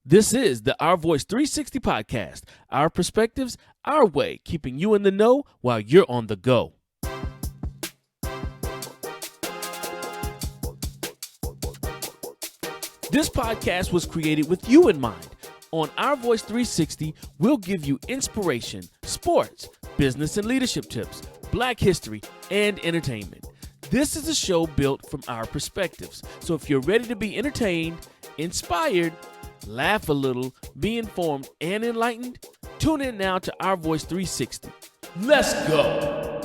This is the Our Voice 360 podcast, our perspectives, our way, keeping you in the know while you're on the go. This podcast was created with you in mind. On Our Voice 360, we'll give you inspiration, sports, business and leadership tips, Black history, and entertainment. This is a show built from our perspectives. So if you're ready to be entertained, inspired, laugh a little, be informed, and enlightened, tune in now to Our Voice 360. Let's go!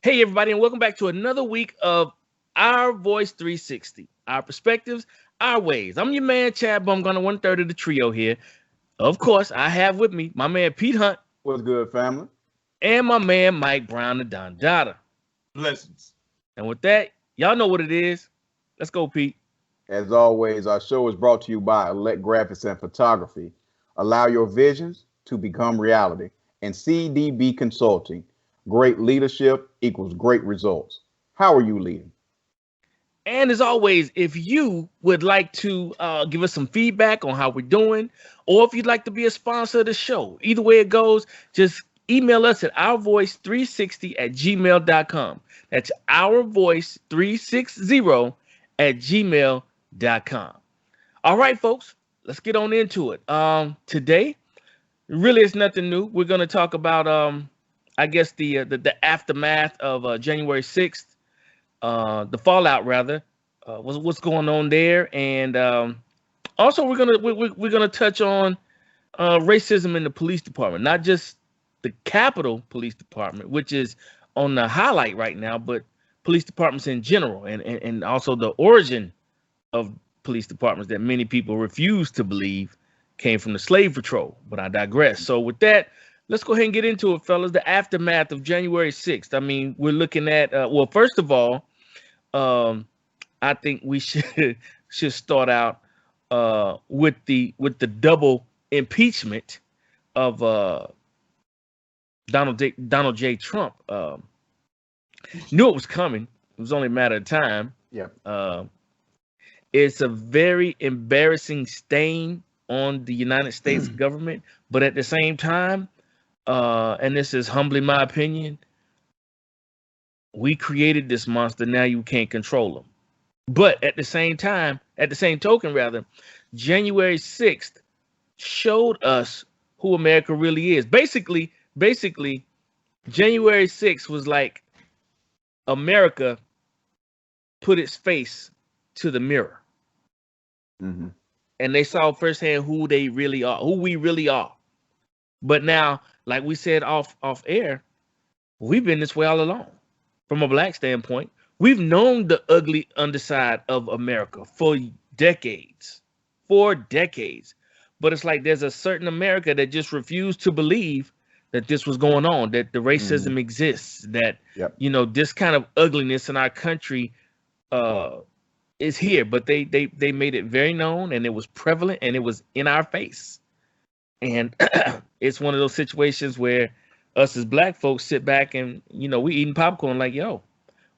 Hey, everybody, and welcome back to another week of Our Voice 360, our perspectives, our ways. I'm your man, Chad Bumgarner, 1/3 of the trio here. Of course, I have with me my man, Pete Hunt. What's good, family? And my man, Mike Brown, the Don Dada. Blessings. And with that, y'all know what it is. Let's go, Pete. As always, our show is brought to you by Elect Graphics and Photography. Allow your visions to become reality. And CDB Consulting. Great leadership equals great results. How are you leading? And as always, if you would like to give us some feedback on how we're doing, or if you'd like to be a sponsor of the show, either way it goes, just email us at ourvoice360@gmail.com. That's ourvoice360@gmail.com. All right, folks, let's get on into it. Today, really, it's nothing new. We're going to talk about, I guess, the aftermath of January 6th, the fallout rather, what's going on there, and also we're gonna touch on racism in the police department, not just the Capitol Police Department, which is on the highlight right now, but police departments in general, and also the origin of police departments that many people refuse to believe came from the slave patrol. But I digress. So with that, let's go ahead and get into it, fellas. The aftermath of January 6th. I mean, we're looking at, well, first of all, I think we should start out with the double impeachment of Donald J. Trump. Knew it was coming. It was only a matter of time. Yeah. It's a very embarrassing stain on the United States government, but at the same time, and this is humbly my opinion, we created this monster. Now you can't control him. But at the same time, at the same token, rather, January 6th showed us who America really is. Basically, January 6th was like America put its face to the mirror. Mm-hmm. And they saw firsthand who they really are, who we really are. But now, like we said off air, we've been this way all along. From a Black standpoint, we've known the ugly underside of America for decades. But it's like there's a certain America that just refused to believe that this was going on, that the racism exists, that, you know, this kind of ugliness in our country is here. But they made it very known, and it was prevalent, and it was in our face. And it's one of those situations where us as Black folks sit back and, you know, we eating popcorn like, yo,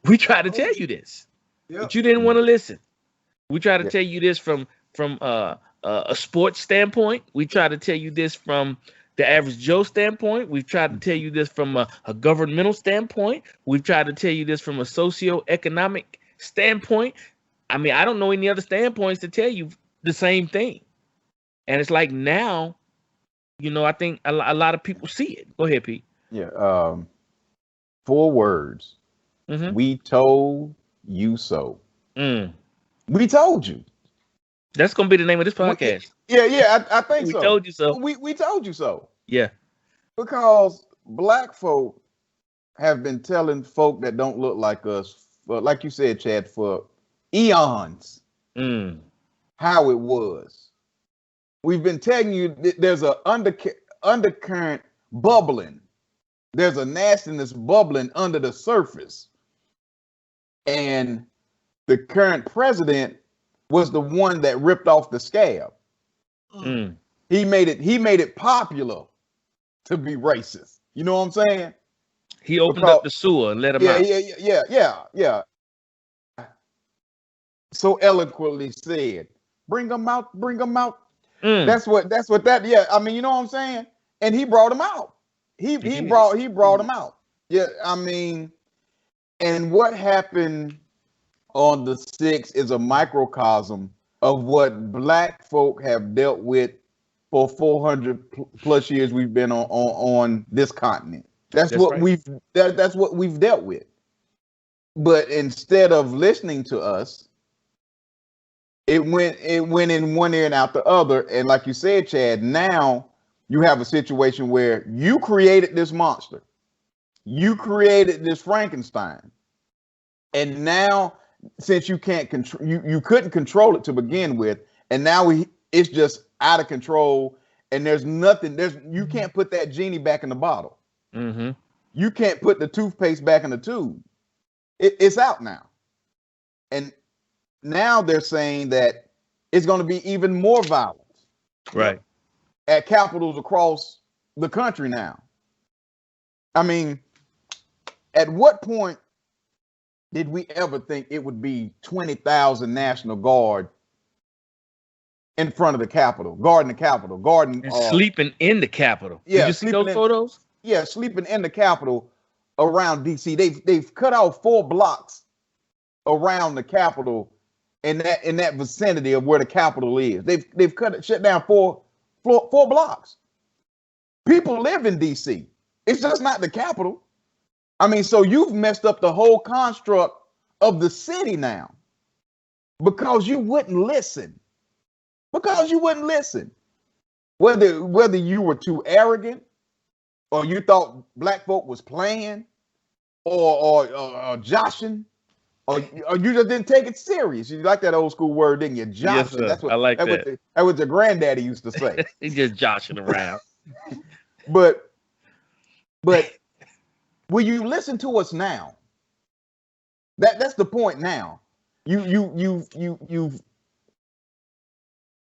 we tried to tell you this, but you didn't want to listen. We try to tell you this from a sports standpoint. We try to tell you this from the average Joe standpoint. We've tried to tell you this from a governmental standpoint. We've tried to tell you this from a socioeconomic standpoint. I mean, I don't know any other standpoints to tell you the same thing. And it's like now, you know, I think a lot of people see it. Go ahead, Pete. Yeah. 4 words. Mm-hmm. We told you so. We told you. That's gonna be the name of this podcast. I think so. We told you so. We told you so. Yeah. Because Black folk have been telling folk that don't look like us, but like you said, Chad, for eons, how it was. We've been telling you there's a undercurrent bubbling. There's a nastiness bubbling under the surface. And the current president was the one that ripped off the scab. He made it popular to be racist. You know what I'm saying? He opened up the sewer and let him out. Yeah. So eloquently said, bring them out, bring them out. That's what that, yeah. I mean, you know what I'm saying? And he brought him out. He brought him out. Yeah, I mean, and what happened on the 6th is a microcosm of what black folk have dealt with for 400 plus years we've been on this continent. That's what right. That's what we've dealt with. But instead of listening to us, it went in one ear and out the other. And like you said, Chad, now you have a situation where you created this monster. You created this Frankenstein. And now, since you can't control, you couldn't control it to begin with, and now it's just out of control, and there's nothing. You can't put that genie back in the bottle. Mm-hmm. You can't put the toothpaste back in the tube. It's out now, and now they're saying that it's going to be even more violence, right, at capitals across the country now. I mean, at what point did we ever think it would be 20,000 National Guard in front of the Capitol, guarding the Capitol, guarding and sleeping in the Capitol? Yeah, did you see those photos? Yeah, sleeping in the Capitol around DC. They've cut out 4 blocks around the Capitol in that vicinity of where the Capitol is. They've shut down 4 blocks. People live in DC. It's just not the Capitol. I mean, so you've messed up the whole construct of the city now because you wouldn't listen. Because you wouldn't listen. Whether you were too arrogant, or you thought black folk was playing, or joshing, or you just didn't take it serious. You like that old school word, didn't you? Joshing. Yes, I like that. That was your granddaddy used to say. He just joshing around. But will you listen to us now? That's the point now. You've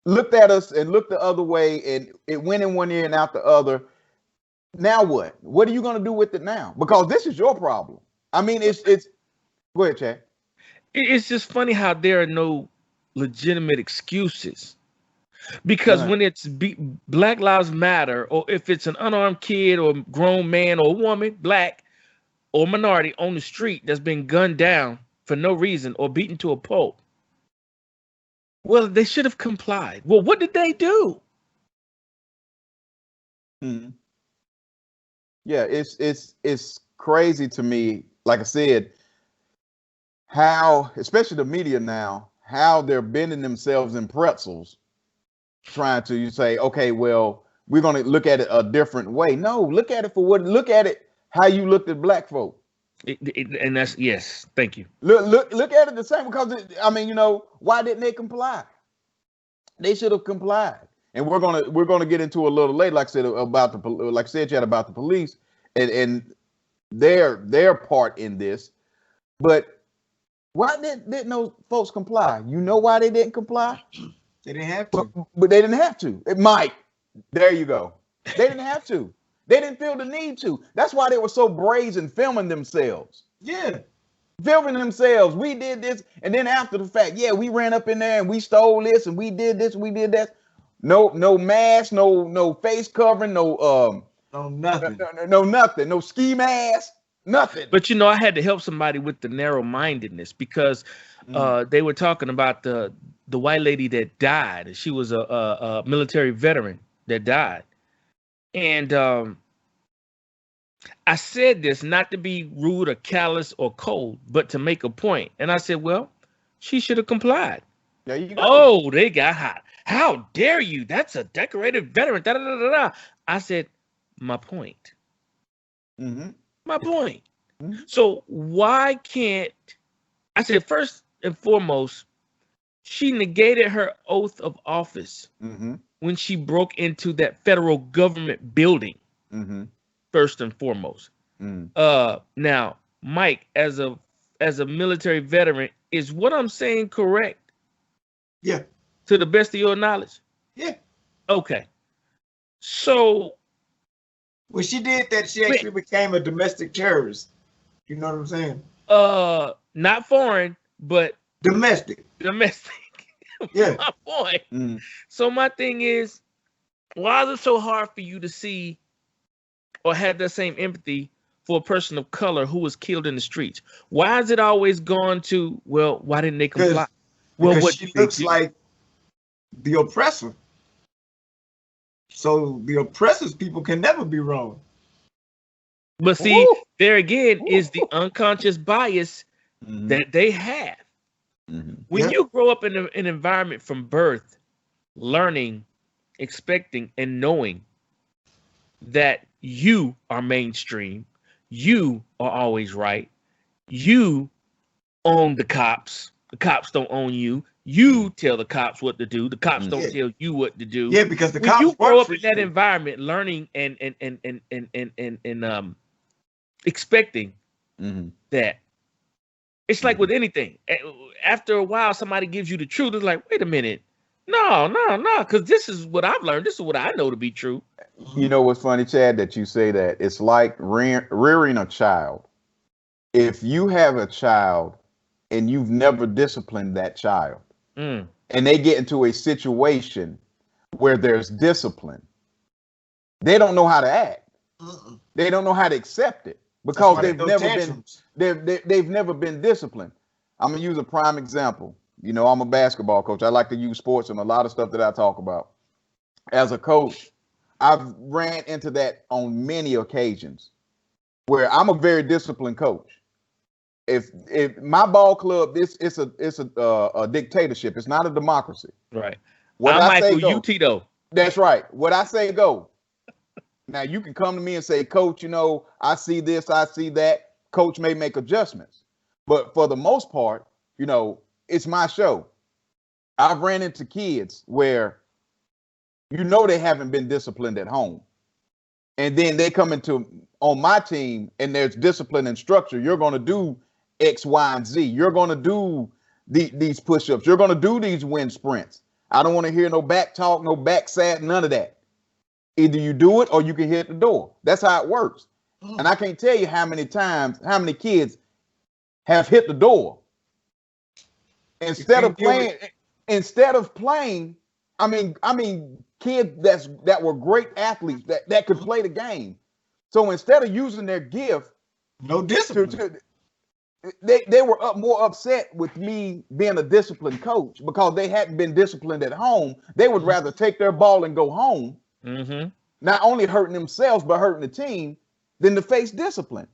looked at us and looked the other way, and it went in one ear and out the other. Now what? What are you going to do with it now? Because this is your problem. I mean, it's. Go ahead, Chad. It's just funny how there are no legitimate excuses. Because when it's Black Lives Matter, or if it's an unarmed kid or grown man or woman, black or minority on the street that's been gunned down for no reason or beaten to a pulp, well, they should have complied. Well, what did they do? Mm-hmm. Yeah, it's crazy to me. Like I said, how, especially the media now, how they're bending themselves in pretzels, trying to say, okay, well, we're going to look at it a different way. No, look at it how you looked at black folk. And that's, yes, thank you. Look at it the same, because I mean, you know, why didn't they comply? They should have complied. And we're gonna get into a little later, like I said, about Chad, about the police and their part in this. But why didn't those folks comply? You know why they didn't comply? They didn't have to. But they didn't have to. Mike, there you go. They didn't have to. They didn't feel the need to. That's why they were so brazen filming themselves. Yeah. Filming themselves. We did this. And then after the fact, yeah, we ran up in there and we stole this and we did this and we did that. No mask, no face covering, no nothing. No nothing. No ski mask, nothing. But you know, I had to help somebody with the narrow-mindedness, because they were talking about the white lady that died. She was a military veteran that died. And I said this not to be rude or callous or cold, but to make a point. And I said, well, she should have complied. There you go. Oh, they got hot. How dare you? That's a decorated veteran. Da, da, da, da, da. I said, my point. Mm-hmm. My point. Mm-hmm. So why can't, I said, first and foremost, she negated her oath of office when she broke into that federal government building, first and foremost. Now, Mike, as a military veteran, is what I'm saying correct? Yeah. To the best of your knowledge? Yeah. Okay. So When she did that, she actually became a domestic terrorist. You know what I'm saying? not foreign, but Domestic. domestic. Yeah. My point. Mm. So my thing is, why is it so hard for you to see or have that same empathy for a person of color who was killed in the streets? Why is it always gone to, well, why didn't they comply? Well, Because what she did they looks do? like the oppressor. So the oppressor's people can never be wrong. But see, Woo! there again is the unconscious bias Mhm. that they have. Mhm. When Yeah. you grow up in an environment from birth, learning, expecting, and knowing that you are mainstream, you are always right, you own the cops don't own you, you tell the cops what to do, the cops don't Yeah. tell you what to do. Yeah, because the When you cops grow work up for in that you. environment, learning and expecting Mhm. that, it's like with anything. After a while, somebody gives you the truth. It's like, wait a minute, no, because this is what I've learned. This is what I know to be true. You know what's funny, Chad, that you say that? It's like rearing a child. If you have a child and you've never disciplined that child, Mm. and they get into a situation where there's discipline, they don't know how to act. Mm-mm. They don't know how to accept it That's because why they throw tantrums. they've never been disciplined. I'm gonna use a prime example. You know, I'm a basketball coach. I like to use sports and a lot of stuff that I talk about. As a coach, I've ran into that on many occasions where I'm a very disciplined coach. If my ball club, it's a dictatorship. It's not a democracy. Right. What I'm I say Michael, you go. Tito. That's right. What I say go. Now you can come to me and say, Coach, you know, I see this, I see that. Coach may make adjustments, but for the most part, you know, it's my show. I've ran into kids where you know they haven't been disciplined at home, and then they come into on my team and there's discipline and structure. You're going to do X, Y, and Z. You're going to do these push-ups. You're going to do these wind sprints. I don't want to hear no back talk, no back sad, none of that. Either you do it or you can hit the door. That's how it works. And I can't tell you how many times, how many kids have hit the door instead of playing. I mean, kids that were great athletes that could play the game. So instead of using their gift, No discipline. they were more upset with me being a disciplined coach because they hadn't been disciplined at home. They would rather take their ball and go home, not only hurting themselves but hurting the team, than to face discipline.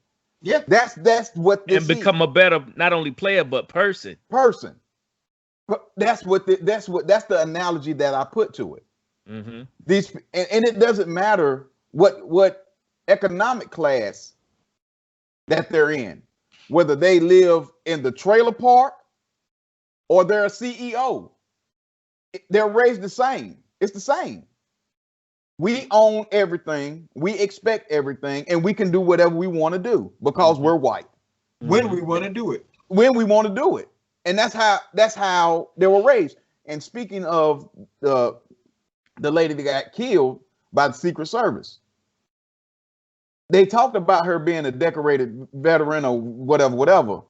Yeah. That's what this And become a better not only player but person. But that's the analogy that I put to it. Mm-hmm. These and it doesn't matter what economic class that they're in, whether they live in the trailer park or they're a CEO. They're raised the same. It's the same. We own everything, we expect everything, and we can do whatever we want to do because we're white. When we want to do it. When we want to do it. And that's how they were raised. And speaking of the lady that got killed by the Secret Service, they talked about her being a decorated veteran or whatever,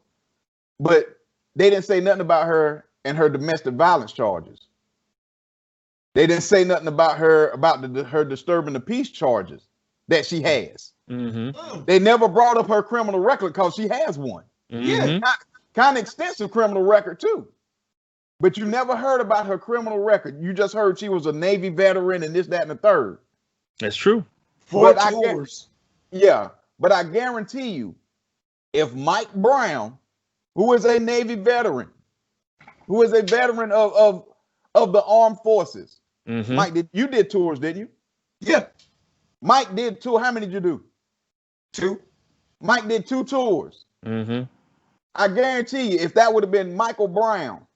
but they didn't say nothing about her and her domestic violence charges. They didn't say nothing about her her disturbing the peace charges that she has. Mm-hmm. They never brought up her criminal record because she has one. Mm-hmm. Kind of extensive criminal record too. But you never heard about her criminal record. You just heard she was a Navy veteran and this, that, and the third. That's true. 4 tours. Yeah, but I guarantee you, if Mike Brown, who is a Navy veteran, who is a veteran of the armed forces, Mike, you did tours, didn't you? Yeah. Mike did tour. How many did you do? 2. Mike did 2 tours. Mm-hmm. I guarantee you, if that would have been Michael Brown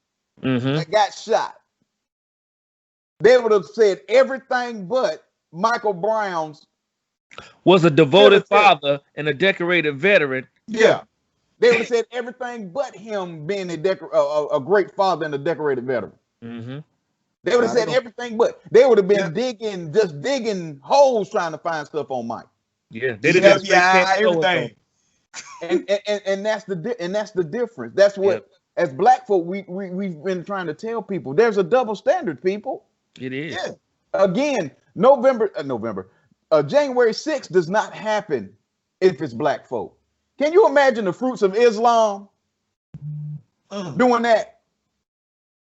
that got shot, they would have said everything but Michael Brown's was a devoted father and a decorated veteran. Yeah. They would have said everything but him being a great father and a decorated veteran. Mm-hmm. They would have said know. everything, but they would have been digging holes trying to find stuff on Mike. Yeah, they did a straight Yeah, everything. And that's the difference. That's what as black folk we've been trying to tell people. There's a double standard, people. It is. Yeah. Again, January 6th does not happen if it's black folk. Can you imagine the fruits of Islam doing that?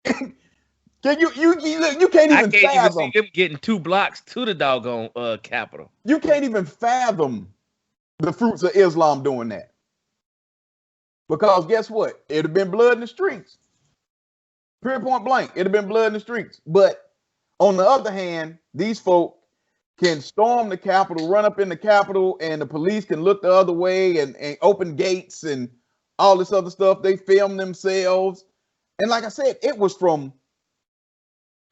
Can you can't even fathom. Even see them getting 2 blocks to the doggone Capitol. You can't even fathom the fruits of Islam doing that. Because guess what? It'd have been blood in the streets. Period, point blank. It'd have been blood in the streets. But on the other hand, these folk can storm the Capitol, run up in the Capitol, and the police can look the other way and open gates and all this other stuff. They film themselves. And like I said, it was from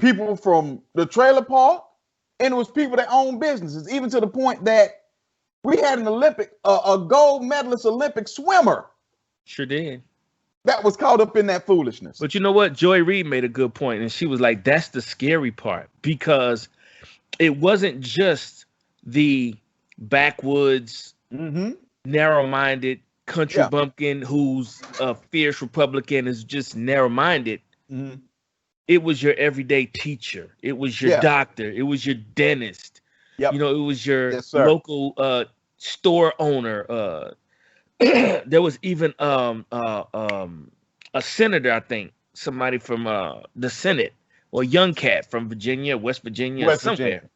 people from the trailer park, and it was people that own businesses, even to the point that we had an a gold medalist Olympic swimmer. Sure did. That was caught up in that foolishness. But you know what? Joy Reid made a good point, and she was like, that's the scary part, because it wasn't just the backwoods, narrow-minded country bumpkin who's a fierce Republican, is just narrow-minded. It was your everyday teacher. It was your doctor. It was your dentist. You know, it was your local store owner. There was even a senator, I think, somebody from the Senate, or a young cat from Virginia, West Virginia, somewhere.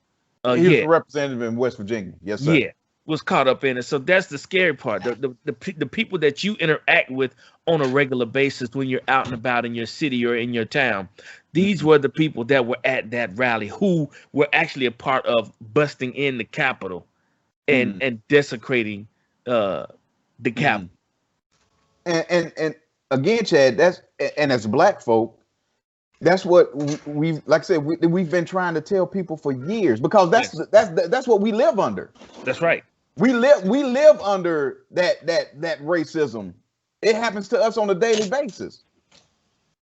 He was a representative in West Virginia. Yes, sir. Yeah, was caught up in it. So that's the scary part. The people that you interact with on a regular basis when you're out and about in your city or in your town, these were the people that were at that rally, who were actually a part of busting in the Capitol and desecrating the Capitol. And again, Chad, as black folk, that's what we've, like I said, we've been trying to tell people for years, because that's what we live under. That's right. We live under that racism. It happens to us on a daily basis.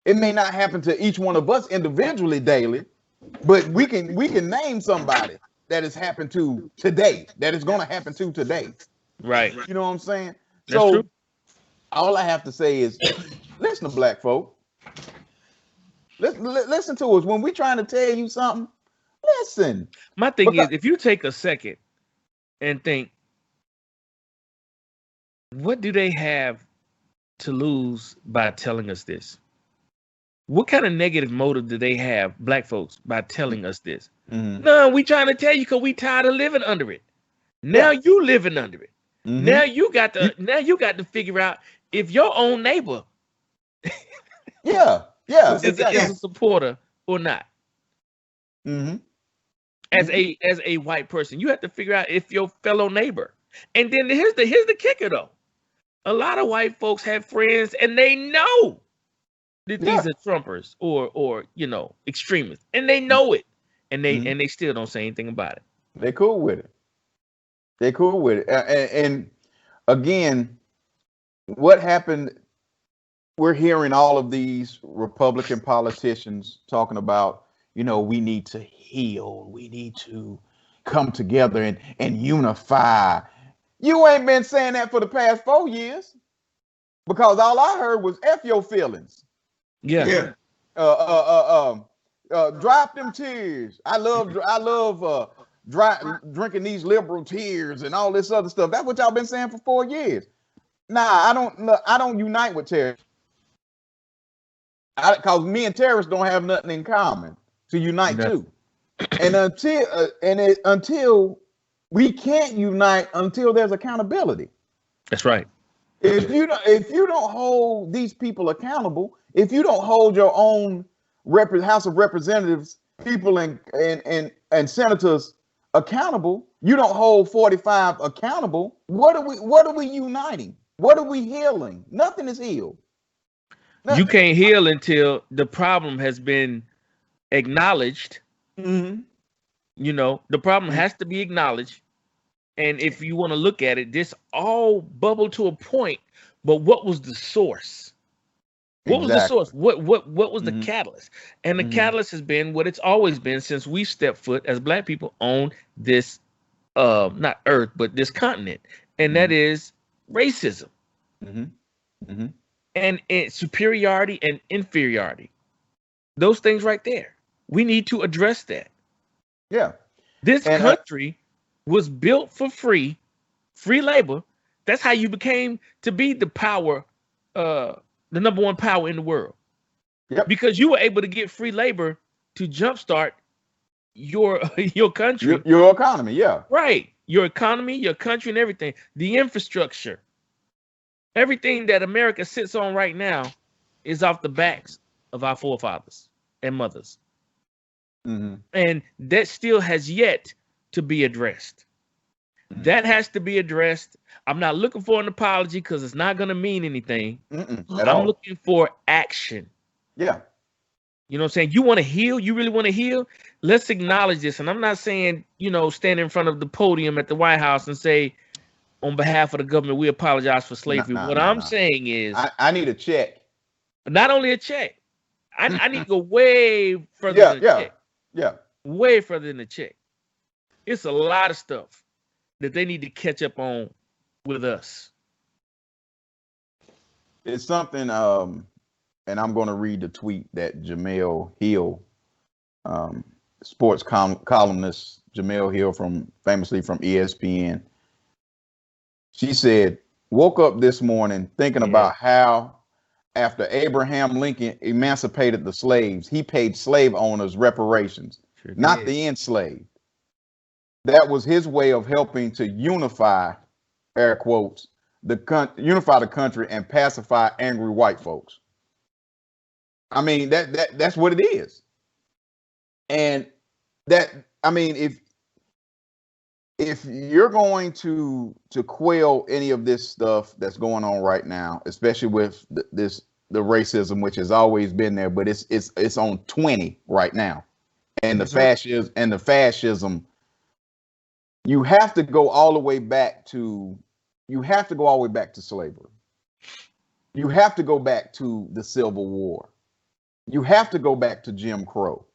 It may not happen to each one of us individually daily, but we can name somebody that has happened to today, that is going to happen to today. Right. You know what I'm saying? That's true. All I have to say is, listen to black folk. Listen to us when we're trying to tell you something. Listen. My thing is, if you take a second and think, what do they have to lose by telling us this? What kind of negative motive do they have, black folks, by telling us this? No, we trying to tell you because we tired of living under it. Now you living under it. Now you got to figure out if your own neighbor is a supporter or not. As a white person, you have to figure out if your fellow neighbor. And then here's the kicker though. A lot of white folks have friends and they know that these are Trumpers or extremists, and they know it, and they still don't say anything about it. They're cool with it. And again, what happened? We're hearing all of these Republican politicians talking about, we need to heal, we need to come together and unify. You ain't been saying that for the past 4 years, because all I heard was F your feelings. Drop them tears. I love drinking these liberal tears and all this other stuff. That's what y'all been saying for 4 years. Nah, I don't unite with terrorists. Because me and terrorists don't have nothing in common to unite to. And until we can't unite until there's accountability. That's right. If you don't hold these people accountable, if you don't hold your own House of Representatives, people and senators accountable, you don't hold 45 accountable. What are we uniting? What are we healing? Nothing is healed. Nothing. You can't heal until the problem has been acknowledged. The problem has to be acknowledged. And if you want to look at it, this all bubbled to a point. But what was the source? What was the Exactly. source? What was the Mhm. catalyst? And the Mhm. catalyst has been what it's always been since we stepped foot as black people on this not earth, but this continent. And that Mhm. is racism Mhm. Mhm. and superiority and inferiority. Those things right there. We need to address that. Yeah. This And country was built for free labor. That's how you became to be the power, the number one power in the world. yep. Because you were able to get free labor to jumpstart your your country, Your economy. Yeah. right? Your economy, your country, and everything. The infrastructure, everything that America sits on right now, is off the backs of our forefathers and mothers, Mm-hmm. and that still has yet to be addressed. Mm-hmm. That has to be addressed. I'm not looking for an apology because it's not going to mean anything. At I'm all. looking for action. Yeah. You know what I'm saying? You want to heal? You really want to heal? Let's acknowledge this. And I'm not saying, stand in front of the podium at the White House and say, on behalf of the government, we apologize for slavery. What I'm saying is, I need a check. not only a check, I need to go way further Yeah. than a check. Yeah. Way further than a check. It's a lot of stuff that they need to catch up on with us. It's something, and I'm going to read the tweet that Jamel Hill, sports columnist Jamel Hill, famously from ESPN, she said, woke up this morning thinking about how after Abraham Lincoln emancipated the slaves, he paid slave owners reparations, not the enslaved. That was his way of helping to unify, air quotes, unify the country and pacify angry white folks. I mean, that's what it is. And if you're going to quell any of this stuff that's going on right now, especially with the racism, which has always been there, but it's on 20 right now, and the fascism, you have to go all the way back to slavery. You have to go back to the Civil War. You have to go back to Jim Crow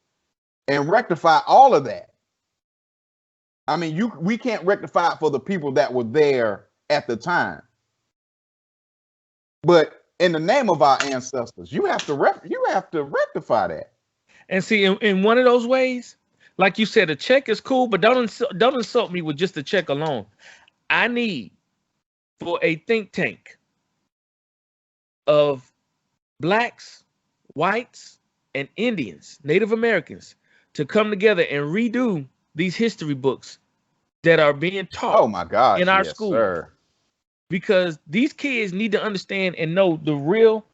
and rectify all of that. I mean, we can't rectify it for the people that were there at the time. But in the name of our ancestors, you have to rectify that. And see, in one of those ways, like you said, a check is cool, but don't insult me with just a check alone. I need for a think tank of blacks, whites, and Indians, Native Americans, to come together and redo these history books that are being taught. Oh my gosh, in our yes, schools. Sir. Because these kids need to understand and know the real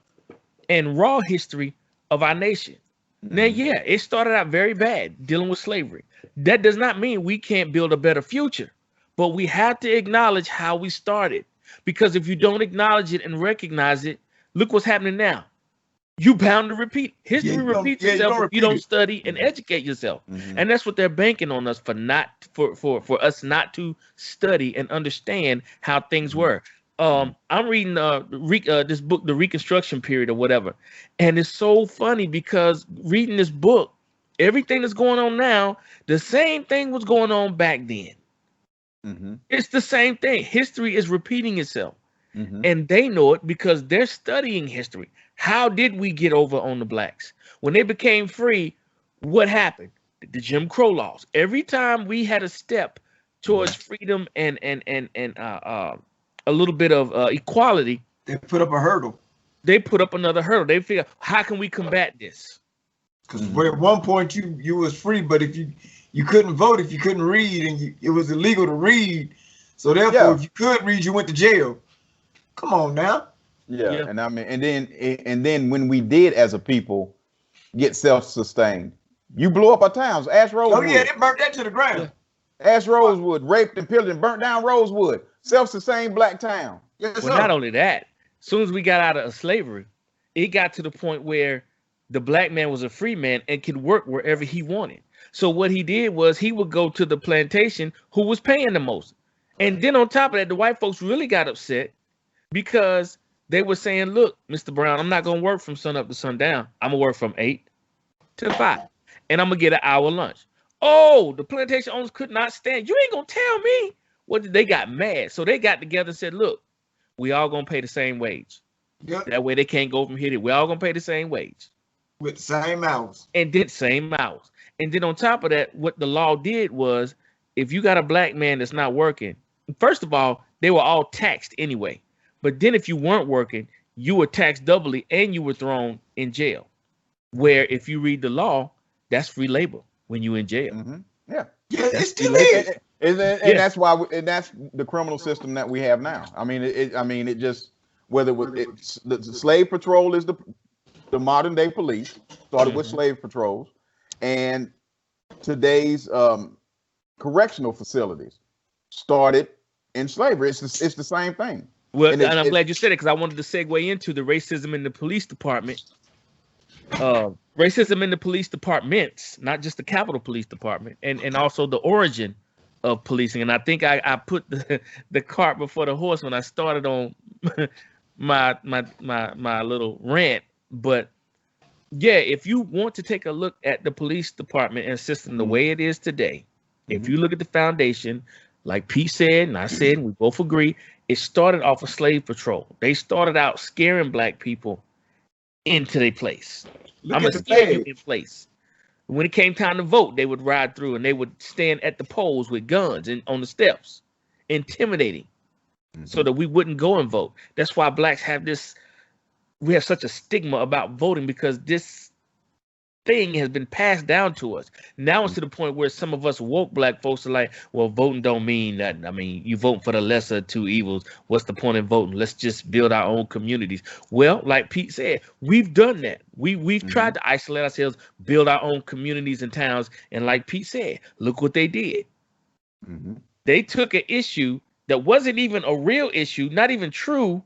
and raw history of our nation. Now, yeah, it started out very bad dealing with slavery. That does not mean we can't build a better future, but we have to acknowledge how we started. Because if you don't acknowledge it and recognize it, look what's happening now. You bound to repeat. History repeats itself if you don't study and educate yourself. And that's what they're banking on us for us not to study and understand how things were. I'm reading this book, The Reconstruction Period or whatever. And it's so funny because reading this book, everything that's going on now, the same thing was going on back then. It's the same thing. History is repeating itself. And they know it because they're studying history. How did we get over on the blacks? When they became free, what happened? The Jim Crow laws. Every time we had a step towards freedom and a little bit of equality, they put up a hurdle. They put up another hurdle. They figure, how can we combat this? Because at one point you was free, but if you couldn't vote, if you couldn't read, and it was illegal to read, so therefore if you could read, you went to jail. Come on now. Yeah. And I mean, and then when we did as a people get self-sustained, you blew up our towns. Ash Rosewood. Oh yeah, they burnt that to the ground. Ash Rosewood, raped and pillaged and burnt down Rosewood. Self-sustained black town. Yes, well, not only that, as soon as we got out of slavery, it got to the point where the black man was a free man and could work wherever he wanted. So what he did was he would go to the plantation who was paying the most. And then on top of that, the white folks really got upset because They were saying, look, Mr. Brown, I'm not going to work from sun up to sundown. I'm going to work from 8 to 5. And I'm going to get an hour lunch. Oh, the plantation owners could not stand. You ain't going to tell me. What? They got mad. So they got together and said, look, we all going to pay the same wage. Yep. That way they can't go from here to we all going to pay the same wage. With the same hours. And did same hours. And then on top of that, what the law did was, if you got a black man that's not working, first of all, they were all taxed anyway. But then if you weren't working, you were taxed doubly and you were thrown in jail. Where if you read the law, that's free labor when you're in jail. Mm-hmm. Yeah. Yeah, it still is. And that's why, and that's the criminal system that we have now. I mean, it just, whether it's the slave patrol is the modern day police, started with slave patrols, and today's correctional facilities started in slavery. It's the same thing. Well, and I'm glad you said it, because I wanted to segue into the racism in the police department. Racism in the police departments, not just the Capitol Police Department, and also the origin of policing. And I think I put the cart before the horse when I started on my little rant. But yeah, if you want to take a look at the police department and system the way it is today, if you look at the foundation, like Pete said, and I said, and we both agree, it started off a slave patrol. They started out scaring black people into their place. I'm going to scare you in place. When it came time to vote, they would ride through and they would stand at the polls with guns and on the steps, intimidating, so that we wouldn't go and vote. That's why blacks have this, we have such a stigma about voting, because this thing has been passed down to us. Now it's to the point where some of us woke black folks are like, well, voting don't mean nothing. I mean, you vote for the lesser of two evils. What's the point in voting? Let's just build our own communities. Well, like Pete said, we've done that. We've tried to isolate ourselves, build our own communities and towns. And like Pete said, look what they did. They took an issue that wasn't even a real issue, not even true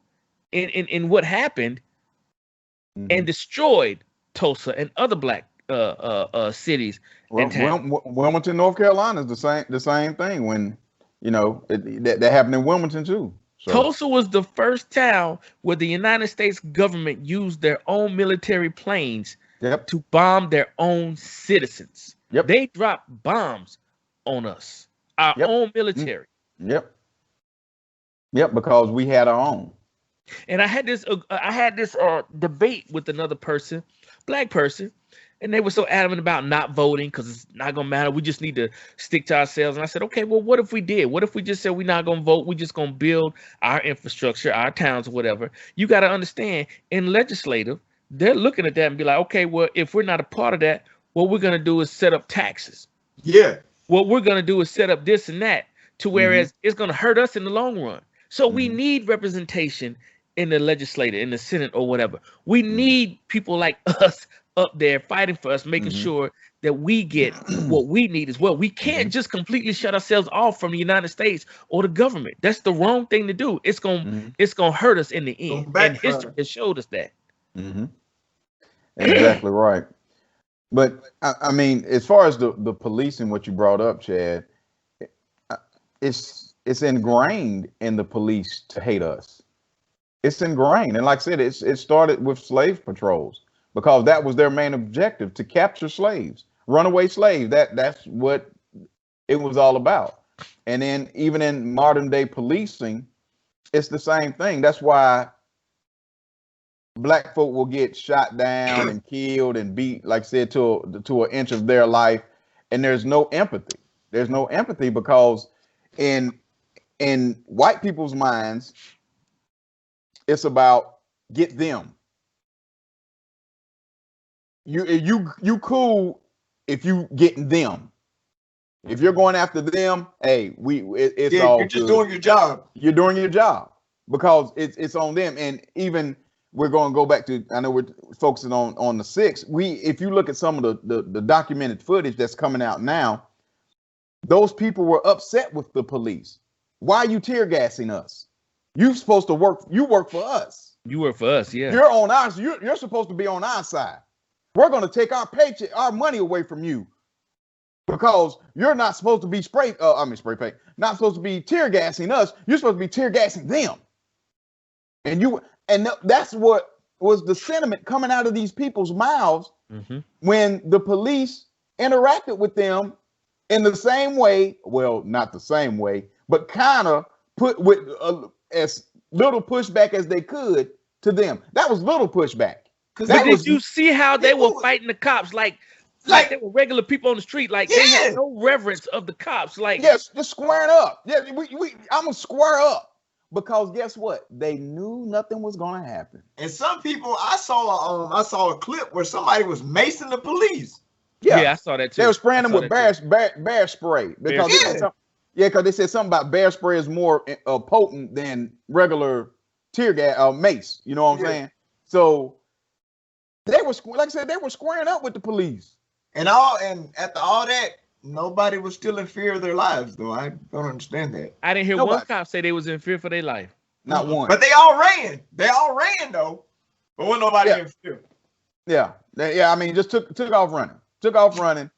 in what happened, and destroyed Tulsa and other black cities and towns. Wilmington, North Carolina is the same thing. When that happened in Wilmington too. So. Tulsa was the first town where the United States government used their own military planes to bomb their own citizens. They dropped bombs on us, our own military. Because we had our own. And I had this debate with another person, black person, and they were so adamant about not voting because it's not gonna matter. We just need to stick to ourselves. And I said, okay, well, what if we did? What if we just said we're not gonna vote? We're just gonna build our infrastructure, our towns, or whatever. You got to understand, in legislative, they're looking at that and be like, okay, well, if we're not a part of that, what we're gonna do is set up taxes. What we're gonna do is set up this and that, to whereas it's gonna hurt us in the long run. So we need representation in the legislature, in the Senate, or whatever. We need people like us up there fighting for us, making sure that we get what we need as well. We can't just completely shut ourselves off from the United States or the government. That's the wrong thing to do. It's gonna hurt us in the end. And history has showed us that. Exactly right. But I mean, as far as the police and what you brought up, Chad, it's ingrained in the police to hate us. It's ingrained, and like I said, it started with slave patrols, because that was their main objective, to capture slaves, runaway slaves. That's what it was all about. And then even in modern day policing, it's the same thing. That's why black folk will get shot down and killed and beat, like I said, to an inch of their life, and there's no empathy. There's no empathy because in white people's minds, it's about get them. You cool if you getting them. If you're going after them, hey, it's all. You're just doing your job. You're doing your job because it's on them. And even we're going to go back to, I know we're focusing on the 6. If you look at some of the documented footage that's coming out now, those people were upset with the police. Why are you tear gassing us? You're supposed to work. You work for us. You work for us, yeah. You're on ours. You're supposed to be on our side. We're going to take our paycheck, our money away from you, because you're not supposed to be spray paint. Not supposed to be tear gassing us. You're supposed to be tear gassing them. And And that's what was the sentiment coming out of these people's mouths when the police interacted with them in the same way. Well, not the same way, but kind of put with as little pushback as they could to them. That was little pushback. But did you see how they were fighting the cops? Like they were regular people on the street. Like they had no reverence of the cops. Like yes, just squaring up. Yeah, I'm gonna square up because guess what? They knew nothing was gonna happen. And some people, I saw a clip where somebody was macing the police. Yeah, I saw that too. They were spraying them with bear spray because because they said something about bear spray is more potent than regular tear gas mace. You know what I'm saying? So they were, like I said, they were squaring up with the police. And after all that, nobody was still in fear of their lives, though. I don't understand that. I didn't hear one cop say they was in fear for their life. Not one. But they all ran. They all ran though. But wasn't nobody in fear. Yeah. I mean, just took off running. Took off running.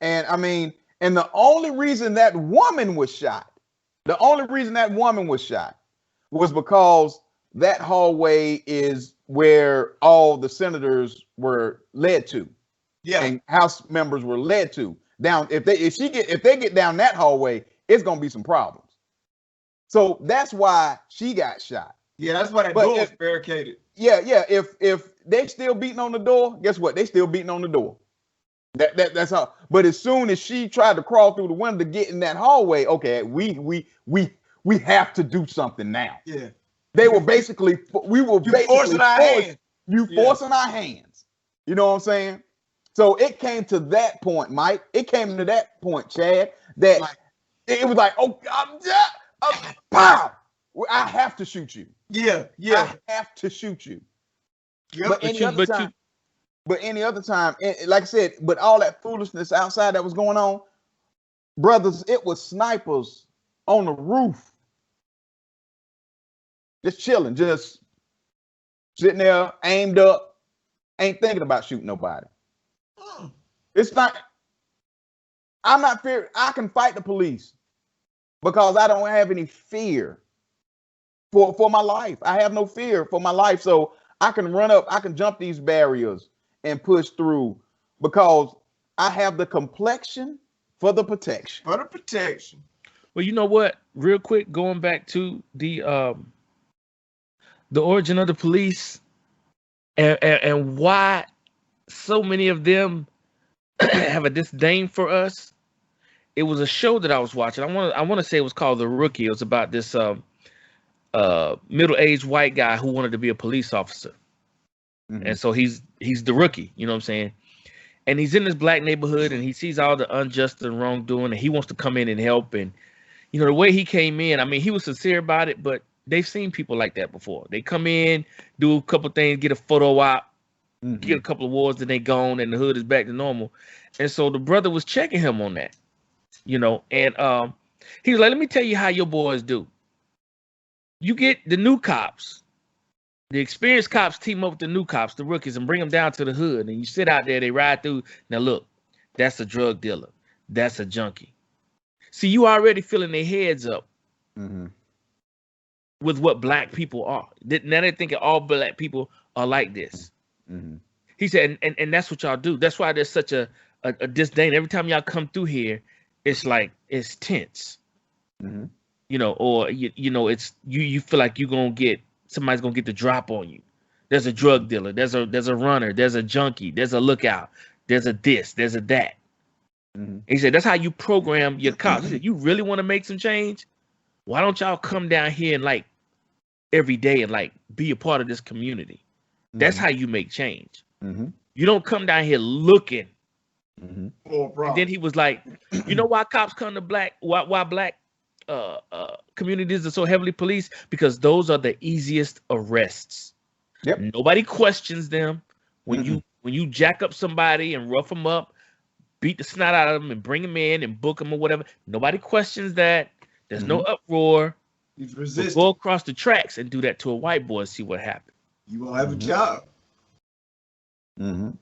And I mean, and the only reason that woman was shot was because that hallway is where all the senators were led to. Yeah. And House members were led to. Down if they get down that hallway, it's gonna be some problems. So that's why she got shot. Yeah, that's why that door was barricaded. Yeah. If they still beating on the door, guess what? They still beating on the door. That's how. But as soon as she tried to crawl through the window to get in that hallway, okay, we have to do something now. Yeah. We were basically forcing our hands. Forcing our hands. You know what I'm saying? So it came to that point, Mike. It came to that point, Chad, that it was like, oh, pow! I have to shoot you. Yeah. I have to shoot you. Yep. But any other time, like I said, but all that foolishness outside that was going on, brothers, it was snipers on the roof. Just chilling, just sitting there, aimed up, ain't thinking about shooting nobody. It's not, I'm not fear. I can fight the police because I don't have any fear for my life. I have no fear for my life. So I can run up, I can jump these barriers and push through because I have the complexion for the protection. Well, you know what? Real quick, going back to the origin of the police and why so many of them have a disdain for us. It was a show that I was watching. I want to say it was called The Rookie. It was about this middle-aged white guy who wanted to be a police officer. Mm-hmm. And so he's the rookie, you know what I'm saying? And he's in this black neighborhood and he sees all the unjust and wrongdoing and he wants to come in and help. And, you know, the way he came in, I mean, he was sincere about it, but they've seen people like that before. They come in, do a couple things, get a photo op, get a couple of awards, then they gone and the hood is back to normal. And so the brother was checking him on that, you know, and he was like, let me tell you how your boys do. You get the new cops, the experienced cops team up with the new cops, the rookies, and bring them down to the hood. And you sit out there, they ride through. Now, look, that's a drug dealer. That's a junkie. See, you already filling their heads up with what black people are. Now they're thinking all black people are like this. He said, and that's what y'all do. That's why there's such a disdain. Every time y'all come through here, it's like, it's tense. You know, or, you know, it's, you feel like somebody's gonna get the drop on you. There's a drug dealer, there's a runner, there's a junkie, there's a lookout, there's a this, there's a that. He said, that's how you program your cops. He said, you really want to make some change? Why don't y'all come down here and like every day and like be a part of this community? That's how you make change. You don't come down here looking. And then he was like, you know why cops come to why black communities are so heavily policed? Because those are the easiest arrests. Nobody questions them. When you jack up somebody and rough them up, beat the snot out of them and bring them in and book them or whatever, nobody questions that. There's no uproar. He's resisting. Go across the tracks and do that to a white boy and see what happens. You won't have a job. And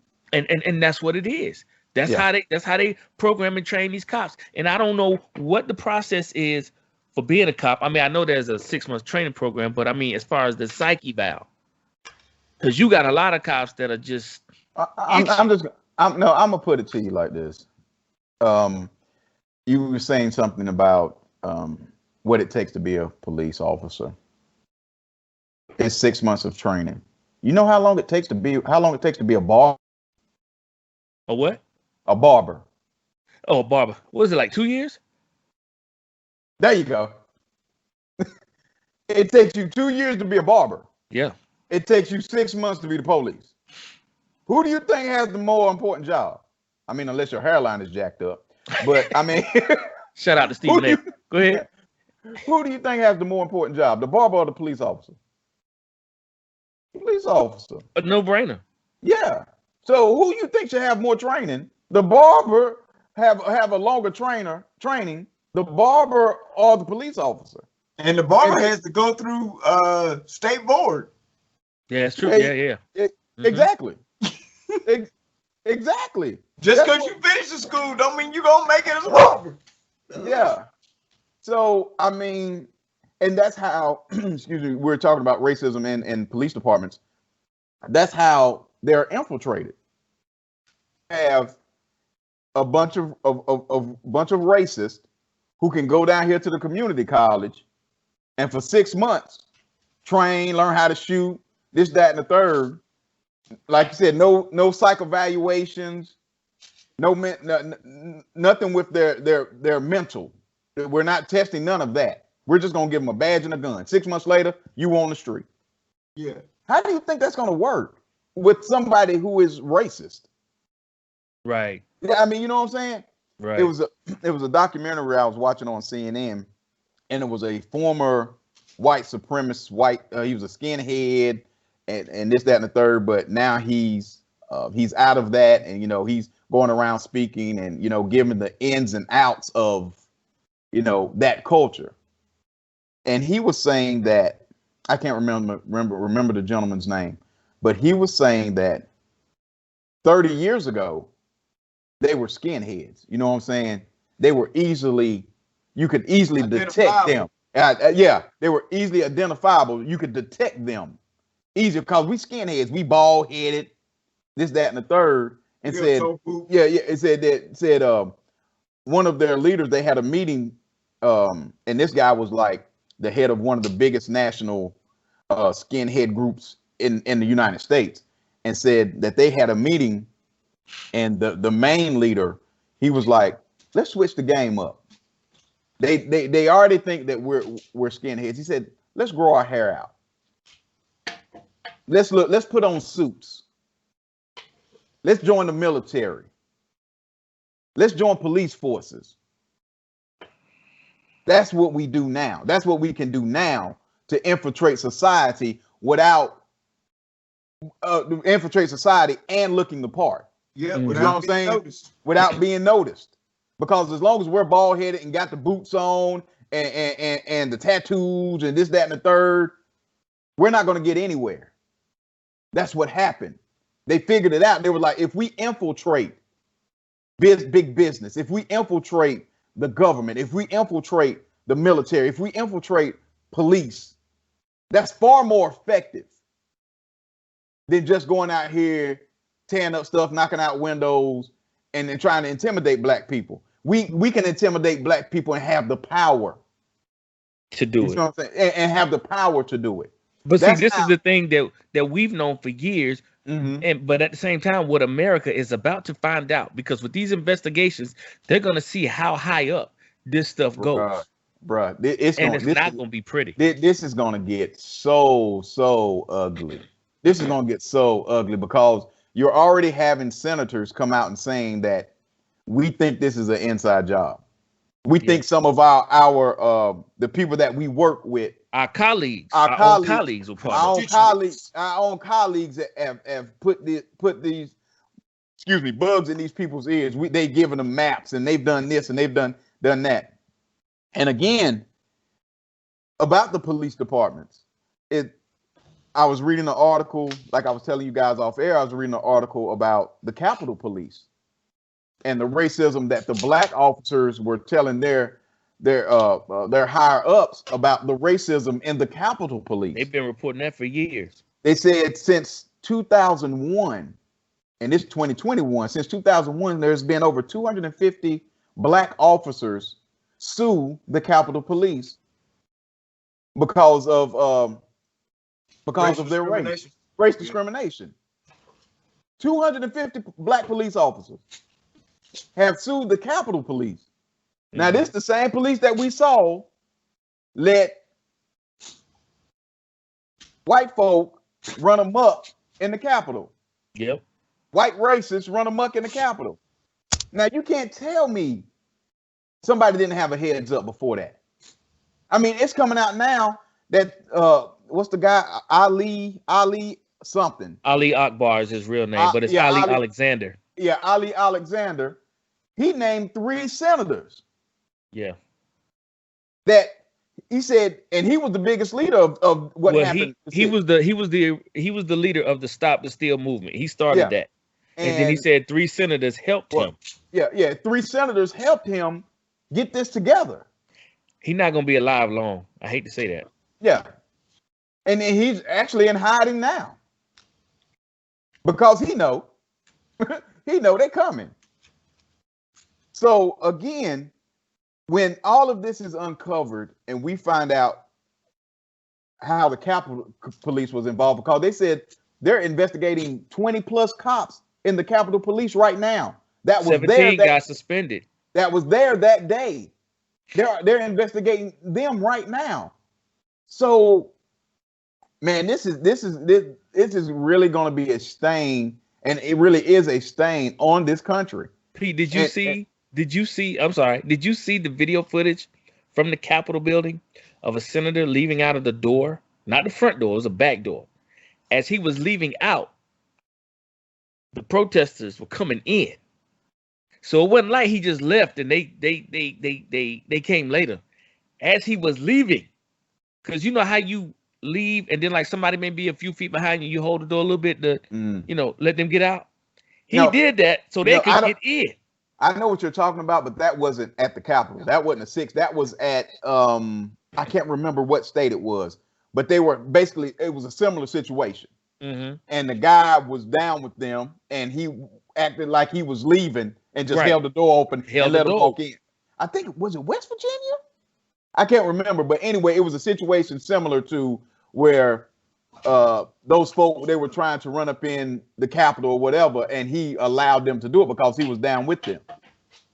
that's what it is. That's how they program and train these cops. And I don't know what the process is for being a cop. I mean, I know there's a 6-month training program, but I mean, as far as the psyche eval, Because you got a lot of cops that are just. I'm gonna put it to you like this. You were saying something about what it takes to be a police officer. It's 6 months of training. You know how long it takes to be a barber? A what? A barber. Oh, a barber. What is it, like 2 years? There you go. It takes you 2 years to be a barber. Yeah. It takes you 6 months to be the police. Who do you think has the more important job? I mean, unless your hairline is jacked up. But I mean, shout out to Stephen A. Go ahead. Who do you think has the more important job, the barber or the police officer? Police officer. A no-brainer. Yeah. So who you think should have more training? The barber have a longer training, the barber or the police officer? And the barber has to go through state board. Yeah, that's true. Yeah. Exactly. Exactly. Just because you finish the school don't mean you're gonna make it as a barber. Yeah. So I mean, and that's how excuse me, we're talking about racism in police departments. That's how they're infiltrated. Have a bunch of racists who can go down here to the community college and for 6 months train, learn how to shoot, this, that, and the third. Like you said, no psych evaluations, nothing with their mental. We're not testing none of that. We're just gonna give them a badge and a gun. 6 months later, you on the street. Yeah. How do you think that's gonna work with somebody who is racist? Right. Yeah, I mean, you know what I'm saying? Right. It was a documentary I was watching on CNN, and it was a former white supremacist, he was a skinhead and this, that, and the third, but now he's out of that, and he's going around speaking and giving the ins and outs of that culture. And he was saying that, I can't remember the gentleman's name, but he was saying that 30 years ago they were skinheads. You know what I'm saying? They were you could easily detect them. Yeah, they were easily identifiable. You could detect them easier because we skinheads, we bald headed, this, that, and the third. And it said one of their leaders, they had a meeting, and this guy was like the head of one of the biggest national skinhead groups in the United States, and said that they had a meeting, and the main leader, he was like, let's switch the game up. They already think that we're skinheads. He said, let's grow our hair out. Let's put on suits. Let's join the military. Let's join police forces. That's what we do now. That's what we can do now to infiltrate society without infiltrate society and looking the part. Yeah, you know what I'm saying? Noticed. Without being noticed. Because as long as we're bald headed and got the boots on and the tattoos and this, that, and the third, we're not going to get anywhere. That's what happened. They figured it out. They were like, if we infiltrate big business, if we infiltrate the government, if we infiltrate the military, if we infiltrate police, that's far more effective than just going out here, tearing up stuff, knocking out windows, and then trying to intimidate black people. We can intimidate black people and have the power to do it. Know what I'm saying? And have the power to do it. But see, this is the thing that we've known for years. Mm-hmm. But at the same time, what America is about to find out, because with these investigations, they're going to see how high up this stuff goes. Bruh, it's not going to be pretty. This is going to get so ugly. This is going to get so ugly because you're already having senators come out and saying that we think this is an inside job. We think some of our the people that we work with, our own colleagues have put these bugs in these people's ears. They giving them maps and they've done this and they've done that. And again, about the police departments, I was reading an article, like I was telling you guys off air, I was reading an article about the Capitol Police and the racism that the black officers were telling their higher ups about the racism in the Capitol Police. They've been reporting that for years. They said since 2001, and it's 2021, since 2001, there's been over 250 black officers sue the Capitol Police because of their race discrimination. 250 black police officers have sued the Capitol Police. Now, this is the same police that we saw let white folk run amok in the Capitol. Yep. White racists run amok in the Capitol. Now, you can't tell me somebody didn't have a heads up before that. I mean, it's coming out now that what's the guy? Ali something. Ali Akbar is his real name, but it's Ali Alexander. Yeah, Ali Alexander. He named 3 senators. Yeah. That he said, and he was the biggest leader of what happened. He was the leader of the Stop the Steal movement. He started that. And then he said 3 senators helped him. Yeah. 3 senators helped him get this together. He's not gonna be alive long. I hate to say that. Yeah. And then he's actually in hiding now. Because he know they're coming. So again, when all of this is uncovered and we find out how the Capitol Police was involved, because they said they're investigating 20 plus cops in the Capitol Police right now. That was 17 got suspended. That was there that day. They're investigating them right now. So, man, this is really going to be a stain, and it really is a stain on this country. Pete, did you see the video footage from the Capitol building of a senator leaving out of the door? Not the front door, it was a back door. As he was leaving out, the protesters were coming in. So it wasn't like he just left and they came later. As he was leaving, because you know how you leave and then like somebody may be a few feet behind you, you hold the door a little bit to let them get out. He did that so they could get in. I know what you're talking about, but that wasn't at the Capitol. That wasn't a 6. That was at I can't remember what state it was, but they were basically, it was a similar situation. Mm-hmm. And the guy was down with them, and he acted like he was leaving and just held the door open and let him walk in. I think was it West Virginia? I can't remember, but anyway, it was a situation similar to where those folk, they were trying to run up in the Capitol or whatever, and he allowed them to do it because he was down with them.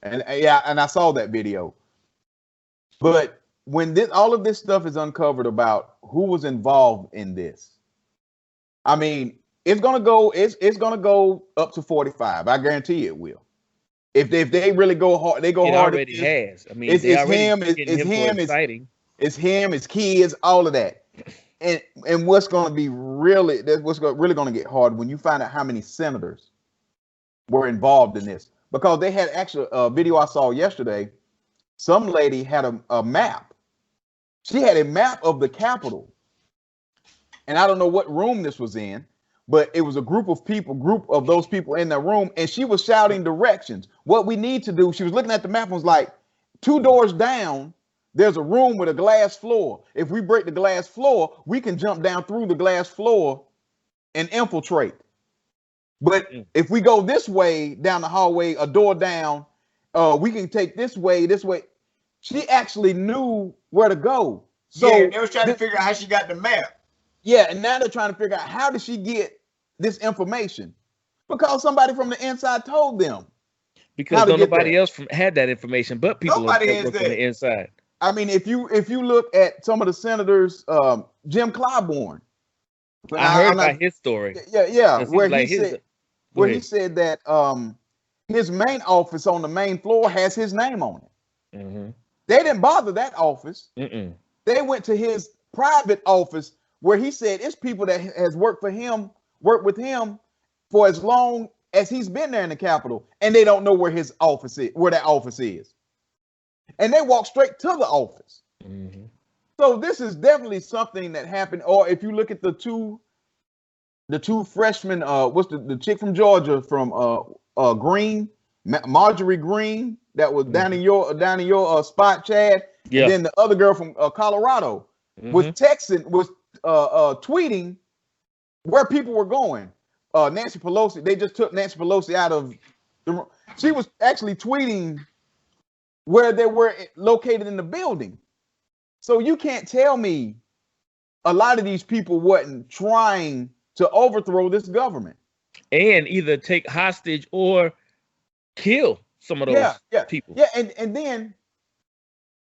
And I saw that video. But when all of this stuff is uncovered about who was involved in this, I mean, it's gonna go up to 45. I guarantee it will. If they really go hard, they go hard. It already has. I mean, it's him, his kids, all of that. And what's going to be really going to get hard when you find out how many senators were involved in this, because they had actually a video I saw yesterday. Some lady had a map. She had a map of the Capitol, and I don't know what room this was in, but it was a group of those people in that room, and she was shouting directions. What we need to do. She was looking at the map and was like, 2 doors down, there's a room with a glass floor. If we break the glass floor, we can jump down through the glass floor and infiltrate. But if we go this way down the hallway, a door down, we can take this way. She actually knew where to go. So they was trying to figure out how she got the map. Yeah, and now they're trying to figure out how did she get this information? Because somebody from the inside told them. Because nobody else had that information, but people from the inside. I mean, if you look at some of the senators, Jim Clyburn, I heard about his story. Yeah, where he said that his main office on the main floor has his name on it. Mm-hmm. They didn't bother that office. Mm-mm. They went to his private office where he said it's people that has worked with him for as long as he's been there in the Capitol, and they don't know where his office is, where that office is. And they walk straight to the office. Mm-hmm. So this is definitely something that happened. Or if you look at the two freshmen, what's the chick from Georgia from Green, Marjorie Green, that was down in your spot, Chad. Yeah. And then the other girl from Colorado was tweeting where people were going. Nancy Pelosi. They just took Nancy Pelosi out of the room. She was actually tweeting where they were located in the building. So you can't tell me a lot of these people wasn't trying to overthrow this government and either take hostage or kill some of those people. Yeah, and then,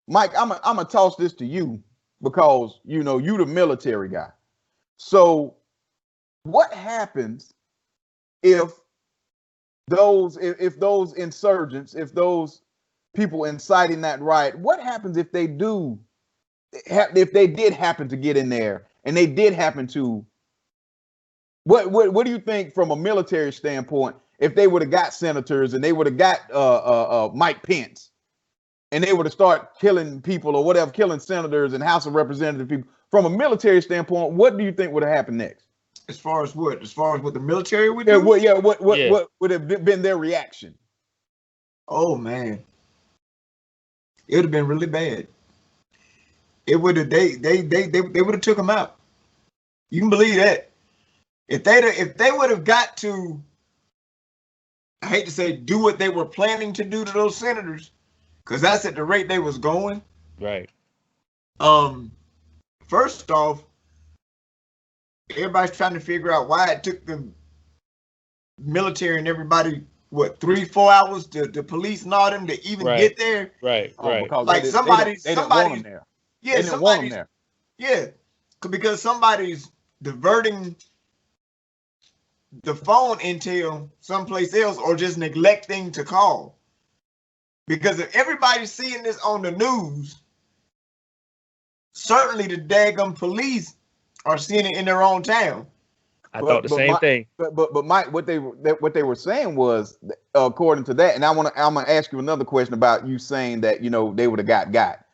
Mike, I'm gonna toss this to you because you the military guy. So, what happens if those insurgents, if those people inciting that riot, what happens if they did happen to get in there and they did happen to? What do you think from a military standpoint? If they would have got senators and they would have got Mike Pence and they would have started killing people or whatever, killing senators and House of Representative people, from a military standpoint, what do you think would have happened next? As far as what? As far as what the military would do? What would have been their reaction? Oh man, it would have been really bad. It would have they would have took them out. You can believe that. If they would have got to, I hate to say, do what they were planning to do to those senators, because that's at the rate they was going. Right. First off, everybody's trying to figure out why it took the military and everybody 3-4 hours to police and all them to even get there. Right. Because like somebody didn't want them there. Yeah, they didn't want them there. Yeah, because somebody's diverting the phone intel someplace else or just neglecting to call. Because if everybody's seeing this on the news, certainly the daggum police are seeing it in their own town. I thought the same thing. But Mike, what they were saying was, according to that, and I'm gonna ask you another question about you saying that they would have got.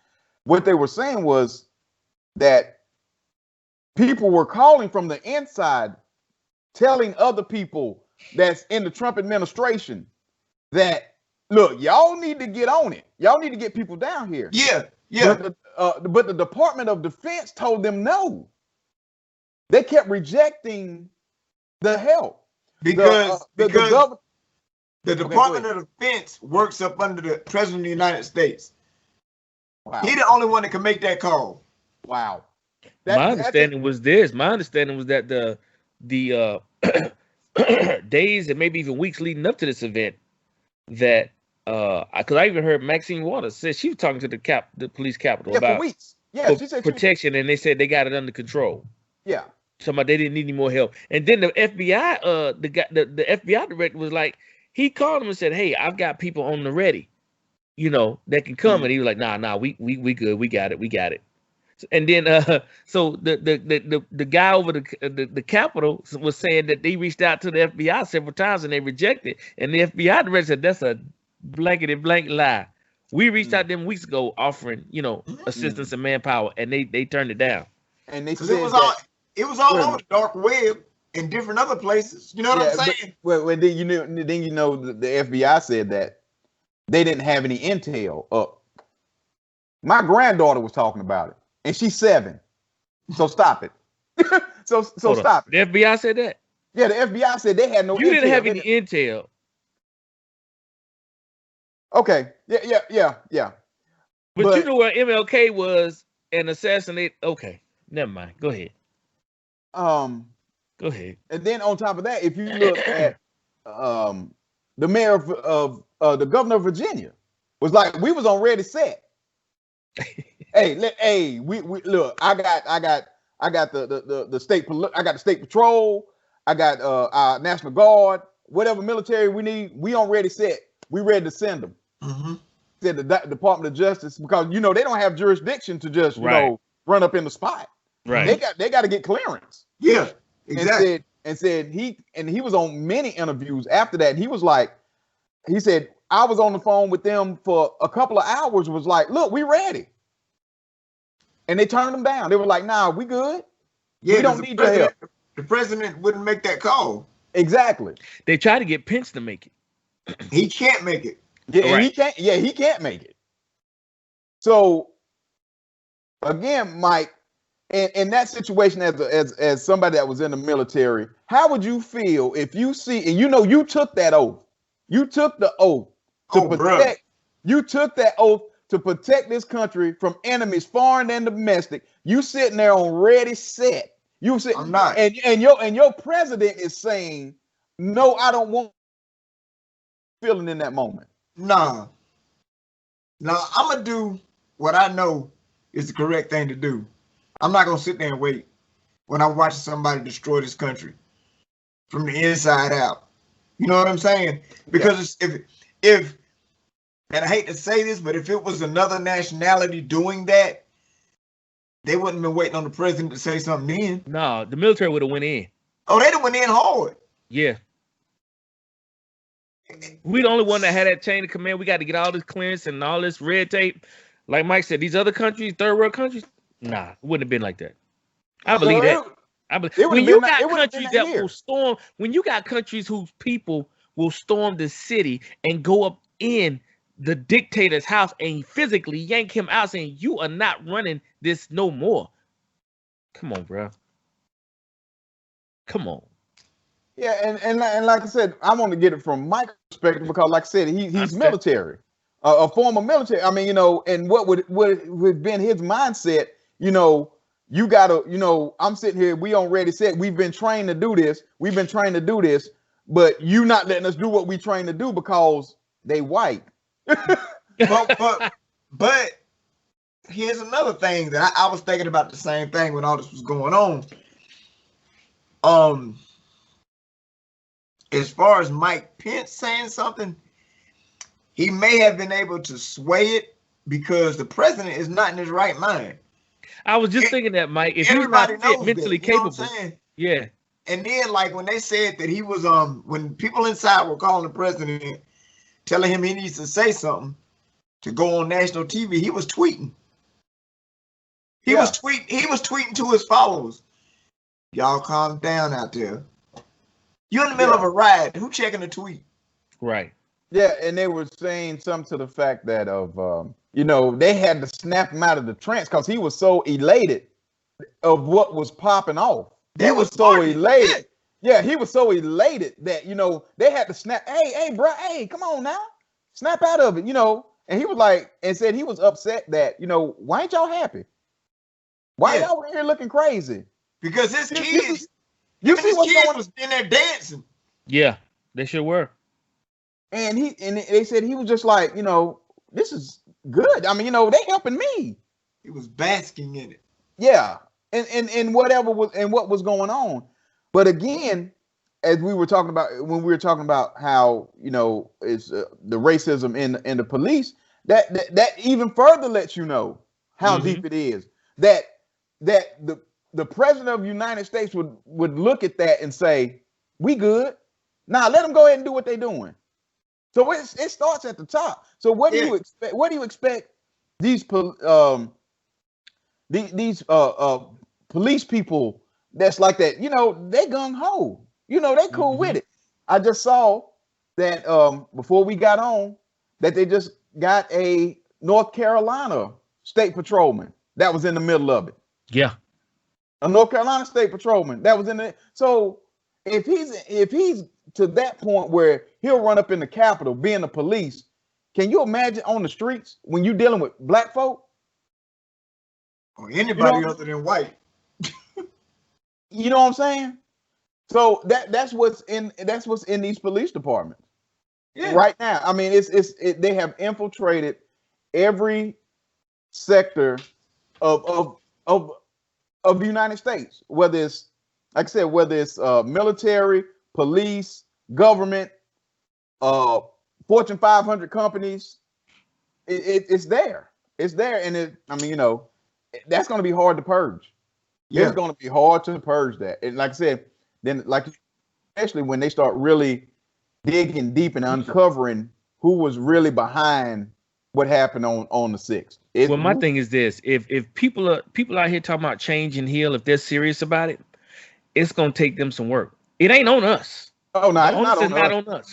What they were saying was that people were calling from the inside, telling other people that's in the Trump administration that, look, y'all need to get on it. Y'all need to get people down here. Yeah. But the Department of Defense told them no. They kept rejecting the help because the Department of Defense works up under the President of the United States. Wow. He the only one that can make that call. Wow. My understanding was that the days and maybe even weeks leading up to this event, that because I even heard Maxine Waters said she was talking to the police capitol about for weeks. Yeah, she said protection, and they said they got it under control. Yeah. Somebody, they didn't need any more help. And then the FBI, the FBI director was like, he called him and said, "Hey, I've got people on the ready, that can come." And he was like, "Nah, we good, we got it." And then so the guy over the Capitol was saying that they reached out to the FBI several times and they rejected. And the FBI director said that's a blankety blank lie. We reached out them weeks ago offering assistance and manpower, and they turned it down. And they said it was all over the dark web in different other places. You know what I'm saying? Well, then the FBI said that they didn't have any intel up. My granddaughter was talking about it, and she's 7. So stop it. so stop it. The FBI said that? Yeah, the FBI said they had no intel. You didn't have any intel. Okay. Yeah. But you know where MLK was and assassinate. Okay. Never mind. Go ahead. Go ahead. And then on top of that, if you look at the mayor of the governor of Virginia was like, we was on ready set. We look. I got the state. I got the state patrol. I got our National Guard. Whatever military we need, we on ready set. We ready to send them. Mm-hmm. Said the Department of Justice, because they don't have jurisdiction to just run up in the spot. Right. They got to get clearance. Yeah, exactly. And said he was on many interviews after that. He was like, he said, I was on the phone with them for a couple of hours. Was like, look, we ready. And they turned them down. They were like, nah, we good. Yeah, we don't need your help. The president wouldn't make that call. Exactly. They tried to get Pence to make it. He can't make it. Yeah, right. He can't make it. So again, Mike, in that situation, as somebody that was in the military, how would you feel if you see, and you took that oath, you took the oath to protect, you took that oath to protect this country from enemies, foreign and domestic. You sitting there on ready, set. You sit, I'm not, and your president is saying, no, I don't want feeling in that moment. Nah. Now I'm gonna do what I know is the correct thing to do. I'm not gonna sit there and wait when I'm watching somebody destroy this country from the inside out. You know what I'm saying? Because if and I hate to say this, but if it was another nationality doing that, they wouldn't have been waiting on the president to say something then. No, the military would have went in. Oh, they'd have went in hard. Yeah. We the only one that had that chain of command. We got to get all this clearance and all this red tape. Like Mike said, these other countries, third world countries, nah, it wouldn't have been like that. I believe that. I believe when you got countries that will storm, when you got countries whose people will storm the city and go up in the dictator's house and physically yank him out, saying you are not running this no more. Come on, bro. Come on. Yeah, and like I said, I want to get it from Mike's perspective because, like I said, he's military, a former military. I mean, and what would have been his mindset? You gotta, I'm sitting here. We on ready set. We've been trained to do this. We've been trained to do this, but you not letting us do what we trained to do because they white. but here's another thing that I was thinking about the same thing when all this was going on. As far as Mike Pence saying something, he may have been able to sway it because the president is not in his right mind. I was just thinking that, Mike, if he's not fit, mentally capable. Yeah. And then, like, when they said that he was, when people inside were calling the president, telling him he needs to say something to go on national TV, he was tweeting. He was tweeting to his followers. Y'all calm down out there. You're in the middle of a riot. Who checking the tweet? Right. Yeah, and they were saying something to the fact that they had to snap him out of the trance because he was so elated of what was popping off. He was so elated. Yeah, he was so elated that, they had to snap. Hey, bro, hey, come on now. Snap out of it, And he was like, and said he was upset that, why ain't y'all happy? Why y'all here looking crazy? Because his kids... You see what's going on? Was in there dancing. Yeah, they sure were. And they said he was just like, this is good. I mean, they helping me. He was basking in it. Yeah, and whatever was and what was going on. But again, as we were talking about when we were talking about how it's the racism in the police, that even further lets you know how deep it is. That the president of the United States would look at that and say, we good. Now let them go ahead and do what they're doing. So it starts at the top. So what do you expect? What do you expect these police people that's like that? They gung ho. They cool with it. I just saw that before we got on that they just got a North Carolina state patrolman that was in the middle of it. Yeah. A North Carolina state patrolman that was in it. So if he's to that point where he'll run up in the Capitol being the police, can you imagine on the streets when you're dealing with black folk? Or anybody other than white. You know what I'm saying? So that's what's in these police departments. Yeah. Right now. I mean, they have infiltrated every sector of the United States, whether it's, like I said, whether it's military, police, government, Fortune 500 companies, it's there. It's there. And that's going to be hard to purge. Yeah. It's going to be hard to purge that. And like I said, then especially when they start really digging deep and uncovering who was really behind what happened on the 6th. Well, my thing is this: if people out here talking about change and heal, if they're serious about it, it's gonna take them some work. It ain't on us. Oh no, it's not on us.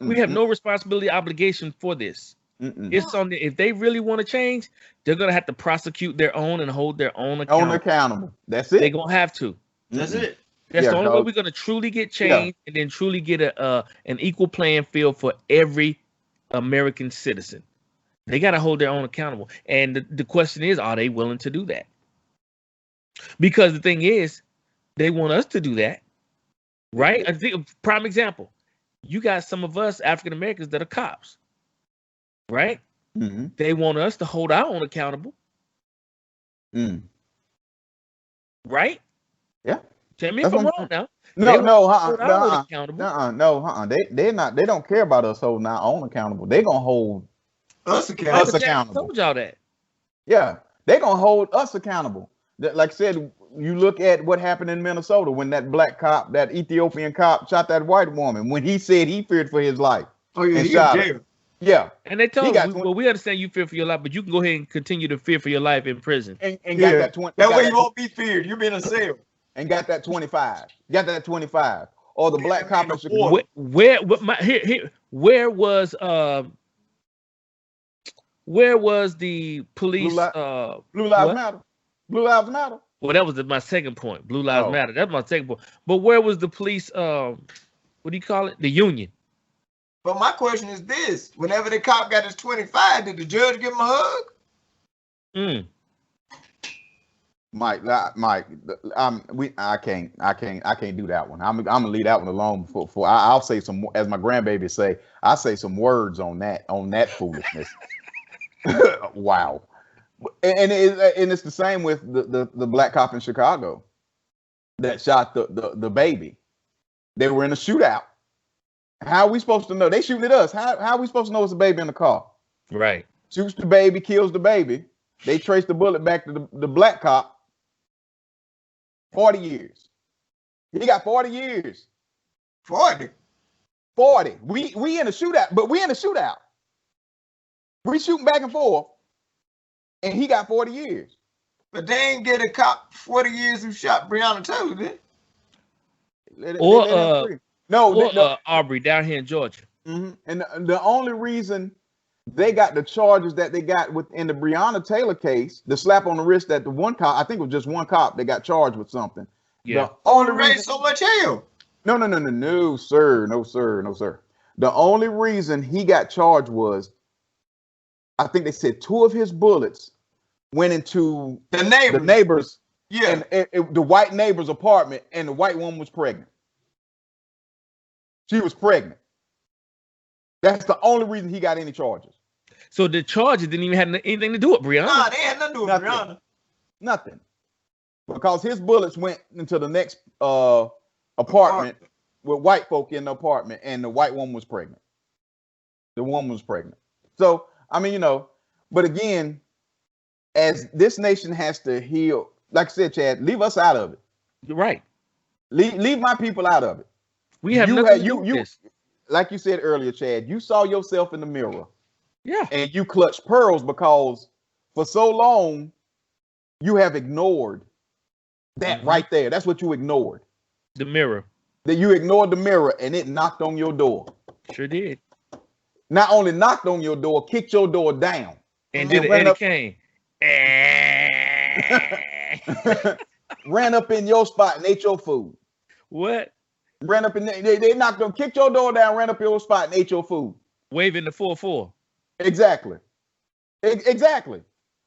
We have no responsibility, obligation for this. It's on if they really want to change, they're gonna have to prosecute their own and hold their own accountable. That's it. They're gonna have to. That's it. That's the only way we're gonna truly get change and then truly get an equal playing field for every American citizen. They gotta hold their own accountable. And the question is, are they willing to do that? Because the thing is, they want us to do that, right? I think prime example. You got some of us African Americans that are cops, right? They want us to hold our own accountable, right? Yeah. Tell me if I'm wrong now. No, They're not. They don't care about us holding our own accountable. They're gonna hold us accountable. I told y'all that. Yeah, they're gonna hold us accountable. Like I said, you look at what happened in Minnesota when that black cop, that Ethiopian cop, shot that white woman when he said he feared for his life. Oh yeah, he got jail. Yeah, and they told him, well, we understand you fear for your life, but you can go ahead and continue to fear for your life in prison. And got that 20. That way you won't be feared. You've been in a cell. And got that 25. Got that 25. Or the black cop in Chicago. Where was the police? Blue Lives Matter. Blue Lives Matter. Well, that was my second point. Blue Lives Matter. That's my second point. But where was the police? What do you call it? The union. But my question is this: whenever the cop got his 25, did the judge give him a hug? Mike, I can't do that one. I'm gonna leave that one alone. I'll say some, as my grandbaby say, I say some words on that foolishness. Wow. And it's the same with the black cop in Chicago that shot the baby. They were in a shootout. How are we supposed to know? They shooting at us. How are we supposed to know it's a baby in the car? Right. Shoots the baby, kills the baby. They trace the bullet back to the black cop. 40 years. He got 40 years. 40. We in a shootout, but we in a shootout. We shooting back and forth. And he got 40 years. But they ain't get a cop 40 years who shot Breonna Taylor, did they? Aubrey down here in Georgia. And the only reason they got the charges that they got within the Breonna Taylor case, the slap on the wrist that the one cop, I think it was just one cop, they got charged with something. Yeah. The only reason so much hell. No, sir. The only reason he got charged was, I think they said 2 of his bullets went into the neighbors. Yeah. And the white neighbor's apartment, and the white woman was pregnant. She was pregnant. That's the only reason he got any charges. So the charges didn't even have anything to do with Breonna. Nah, they had nothing to do with Breonna. Nothing. Because his bullets went into the next apartment with white folk in the apartment, and the white woman was pregnant. The woman was pregnant. So, I mean, but again, as this nation has to heal, like I said, Chad, leave us out of it. You're right. Leave my people out of it. We have nothing to do with this. Like you said earlier, Chad, you saw yourself in the mirror. Yeah. And you clutched pearls because for so long you have ignored that right there. That's what you ignored. The mirror. That you ignored the mirror, and it knocked on your door. Sure did. Not only knocked on your door, kicked your door down. And did an Eddie Kane. Ran up in your spot and ate your food. What? Ran up in they knocked on, kicked your door down, ran up your spot and ate your food. Waving the 4-4. Exactly.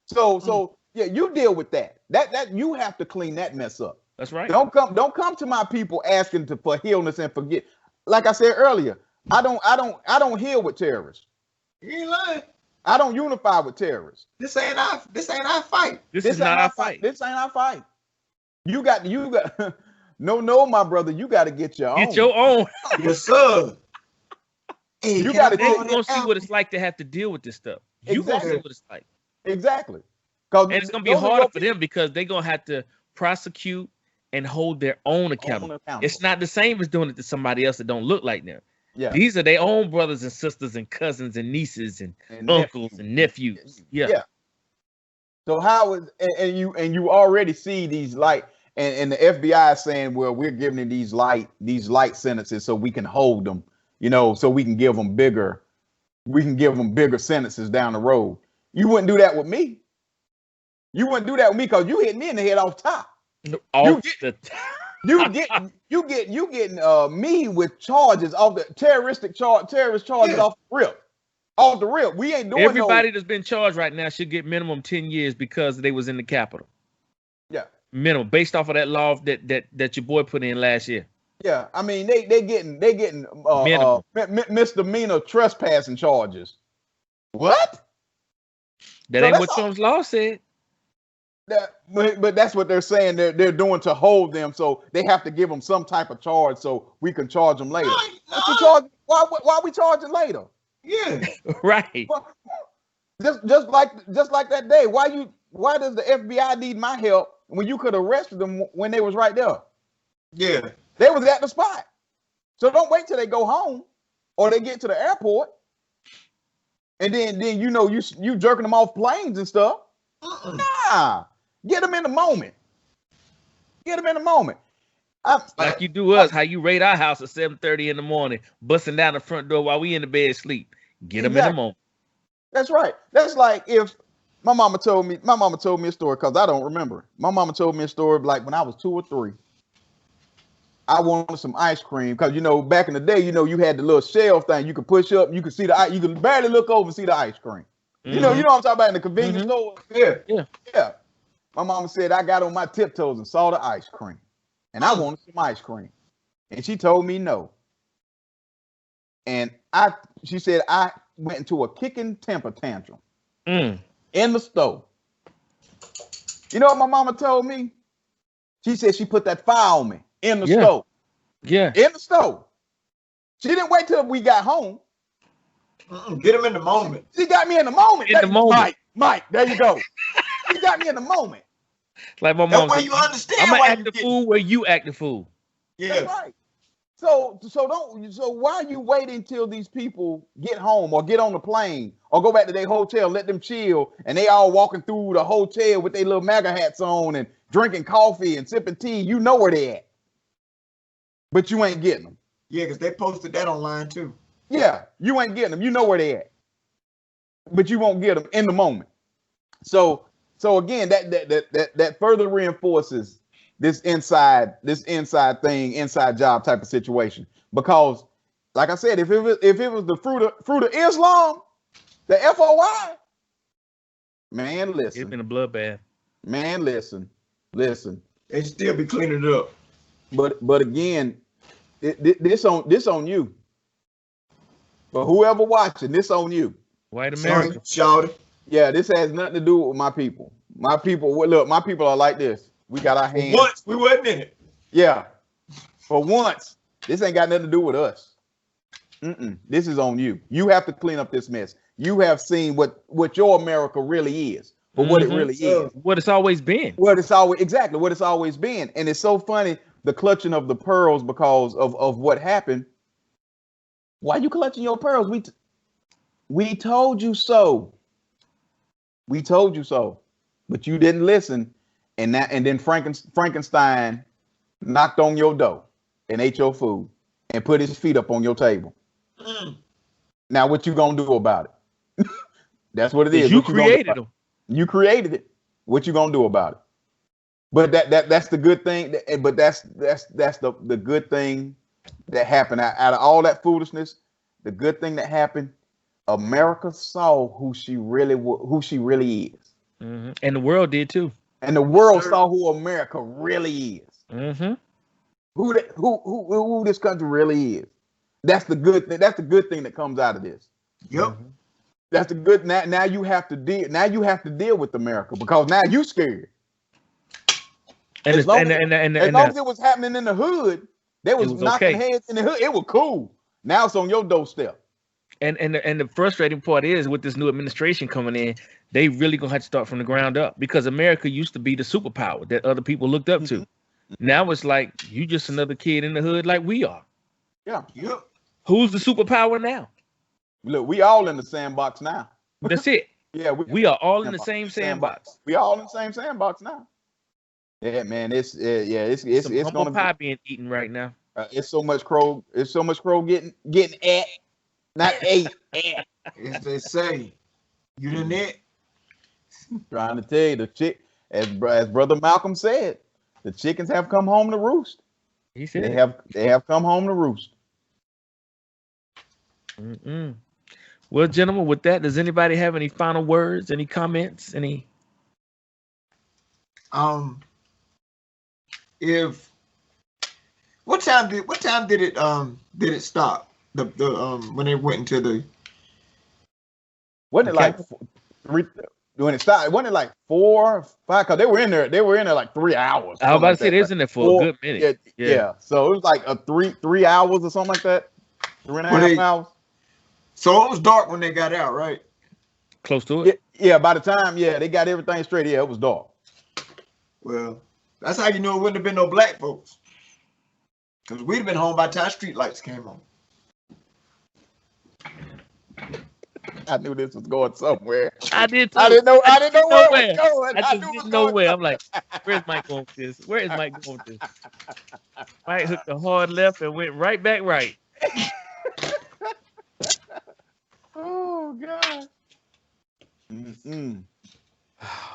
So yeah, you deal with that. That you have to clean that mess up. That's right. Don't come to my people asking for healness and forget. Like I said earlier, I don't heal with terrorists. You ain't lying. I don't unify with terrorists. This ain't our fight. This is not our fight. This ain't our fight. You got no, my brother. You got to get your own. Get your own. Yes, sir. Hey, you got to. They're gonna see what it's like to have to deal with this stuff. You gonna see what it's like. Exactly. And it's gonna be harder for them because they're gonna have to prosecute and hold their own accountable. It's not the same as doing it to somebody else that don't look like them. Yeah. These are their own brothers and sisters and cousins and nieces and uncles and nephews. Yeah. So how is and you already see these light and the FBI is saying, well, we're giving them these light sentences so we can hold them, so we can give them bigger we can give them bigger sentences down the road. You wouldn't do that with me. You wouldn't do that with me because you hit me in the head off top. You getting me with charges off the terrorist charges off the rip. Off the rip. We ain't doing everybody that's been charged right now should get minimum 10 years because they was in the Capitol. Yeah. Minimum based off of that law that your boy put in last year. Yeah. I mean they getting misdemeanor trespassing charges. What? That ain't what Trump's law said. But that's what they're saying they're doing to hold them, so they have to give them some type of charge so we can charge them later. Why are we charging later? Yeah, right. Just like that day. Why does the FBI need my help when you could have arrested them when they was right there? Yeah, they was at the spot. So don't wait till they go home or they get to the airport, and then you jerking them off planes and stuff. Nah, get them in the moment. Get them in the moment. Like you do us, how you raid our house at 7:30 in the morning, busting down the front door while we in the bed sleep. Get them in the moment. That's right. That's like if my mama told me a story because I don't remember. My mama told me a story like when I was 2 or 3. I wanted some ice cream because back in the day, you had the little shelf thing you could push up, you could see you could barely look over and see the ice cream. You know what I'm talking about in the convenience store? Yeah. My mama said I got on my tiptoes and saw the ice cream. And I wanted some ice cream. And she told me no. And she said I went into a kicking temper tantrum in the stove. You know what my mama told me? She said she put that fire on me in the stove. Yeah. In the stove. She didn't wait till we got home. Get him in the moment. She got me in the moment. Mike, there you go. She got me in the moment. Like my mom. You understand? I'm gonna act the fool where you act the fool. Yeah. That's right. So why are you waiting till these people get home or get on the plane or go back to their hotel, let them chill, and they all walking through the hotel with their little MAGA hats on and drinking coffee and sipping tea? You know where they at, but you ain't getting them. Yeah, because they posted that online too. Yeah, you ain't getting them. You know where they at, but you won't get them in the moment. So again, that further reinforces this inside job type of situation. Because, like I said, if it was the fruit of Islam, the FOI, man, listen. It's been a bloodbath. Man, listen. They still be cleaning it up. But again, this on you. But whoever watching, this on you. White America. Shout it. Yeah, this has nothing to do with my people. My people are like this. We got our hands. Once we wasn't in it. Yeah. For once, this ain't got nothing to do with us. This is on you. You have to clean up this mess. You have seen what your America really is, but what it really is. What it's always been. What it's always been. And it's so funny, the clutching of the pearls because of what happened. Why you clutching your pearls? We told you so. We told you so. But you didn't listen. And then Frankenstein knocked on your door and ate your food and put his feet up on your table. Now what you gonna do about it? That's what it is. You created them. You created it. What you gonna do about it? But that's the good thing. But that's the good thing that happened out of all that foolishness. The good thing that happened, America saw who she really is, and the world did too. And the world saw who America really is. Who this country really is. That's the good thing. That's the good thing that comes out of this. Yep. That's the good. Now you have to deal. Now you have to deal with America because now you scared. And as long as it was happening in the hood, they was knocking heads in the hood. It was cool. Now it's on your doorstep. And the frustrating part is with this new administration coming in, they really gonna have to start from the ground up because America used to be the superpower that other people looked up to. Now it's like you just another kid in the hood like we are. Yeah. Yep. Who's the superpower now? Look, we all in the sandbox now. That's it. Yeah, we are all in the same sandbox. We all in the same sandbox now. Yeah, man, it's gonna pie being eaten right now. It's so much crow. It's so much crow getting at. Not eight. As they say, you the net. Trying to tell you, as Brother Malcolm said, the chickens have come home to roost. He said They have come home to roost. Mm-mm. Well, gentlemen, with that, does anybody have any final words, any comments, any? If what time did it stop? The when they went into the Wasn't it like three when it started? Wasn't it like 4 or 5? Because they were in there like 3 hours. I was about to say like they was in there for a good minute. Yeah. So it was like a 3 hours or something like that. 3.5 hours. So it was dark when they got out, right? Close to it. Yeah. By the time they got everything straight. Yeah, it was dark. Well, that's how you know it wouldn't have been no black folks. Because we'd have been home by the time street lights came on. I knew this was going somewhere. I did too. I didn't know where it was going. I just didn't know where. I'm like, where's Mike going with this? Where is Mike going with this? Mike hooked a hard left and went right back right. Oh, God. Mm-mm.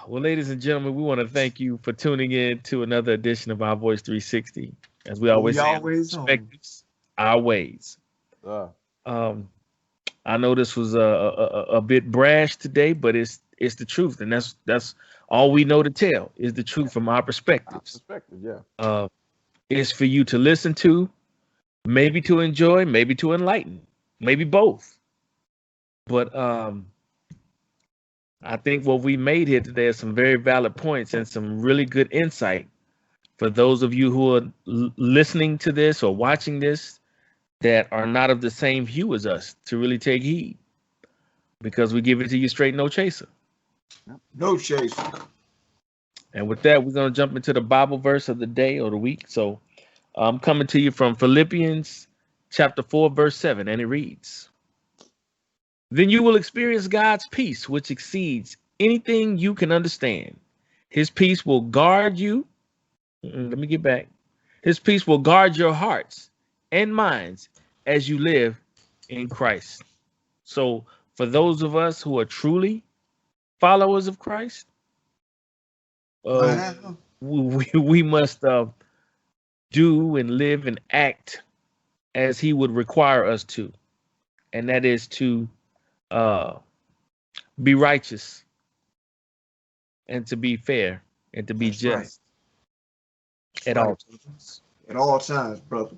Well, ladies and gentlemen, we want to thank you for tuning in to another edition of Our Voice 360. As we always say, perspectives, our ways. I know this was a bit brash today, but it's the truth, and that's all we know to tell is the truth from our perspectives. It's for you to listen to, maybe to enjoy, maybe to enlighten, maybe both. But I think what we made here today is some very valid points and some really good insight for those of you who are listening to this or watching this that are not of the same hue as us to really take heed, because we give it to you straight, no chaser. No chaser. And with that, we're going to jump into the Bible verse of the day or the week. So I'm coming to you from Philippians chapter 4, verse 7, and it reads, "Then you will experience God's peace, which exceeds anything you can understand. His peace will guard you. Let me get back. His peace will guard your hearts and minds as you live in Christ." So for those of us who are truly followers of Christ, we must do and live and act as he would require us to. And that is to be righteous and to be fair and to be just at all times. At all times, brother.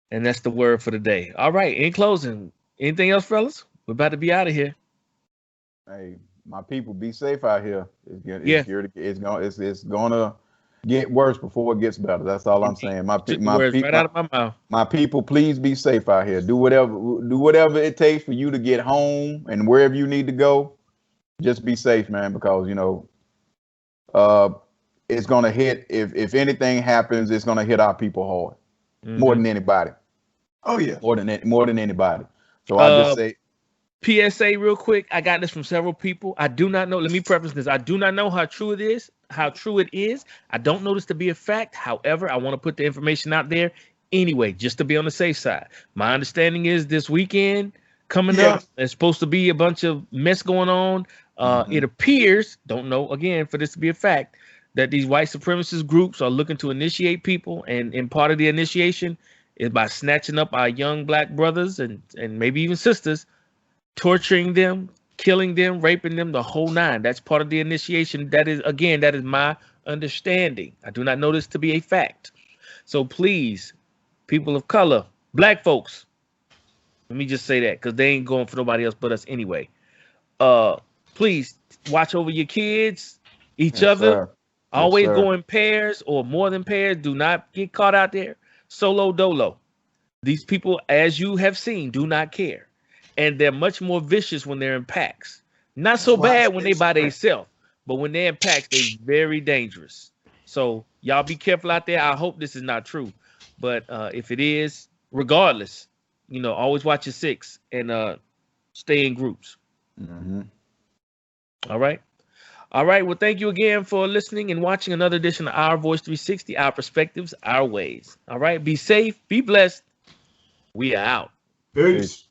And that's the word for the day. All right. In closing, anything else, fellas? We're about to be out of here. Hey, my people, be safe out here. It's gonna get worse before it gets better. That's all I'm saying. Right out of my mouth. My people, please be safe out here. Do whatever it takes for you to get home and wherever you need to go. Just be safe, man, because it's gonna hit. If anything happens, it's gonna hit our people hard, more than anybody. Oh yeah, more than anybody. So I just say. PSA real quick. I got this from several people. I do not know. Let me preface this. I do not know how true it is. I don't know this to be a fact. However, I want to put the information out there anyway, just to be on the safe side. My understanding is this weekend coming up, there's supposed to be a bunch of mess going on. It appears, don't know again for this to be a fact, that these white supremacist groups are looking to initiate people, and part of the initiation is by snatching up our young black brothers and maybe even sisters, torturing them, killing them, raping them, the whole nine. That's part of the initiation. That is my understanding. I do not know this to be a fact. So please, people of color, black folks, let me just say that because they ain't going for nobody else but us anyway. Please watch over your kids, each other. Sir. Always go in pairs or more than pairs. Do not get caught out there solo dolo. These people, as you have seen, do not care. And they're much more vicious when they're in packs. Not so bad when they by themselves, but when they're in packs, they're very dangerous. So y'all be careful out there. I hope this is not true, but if it is, regardless, always watch your six and stay in groups. All right. Well, thank you again for listening and watching another edition of Our Voice 360, Our Perspectives, Our Ways. All right. Be safe. Be blessed. We are out. Peace.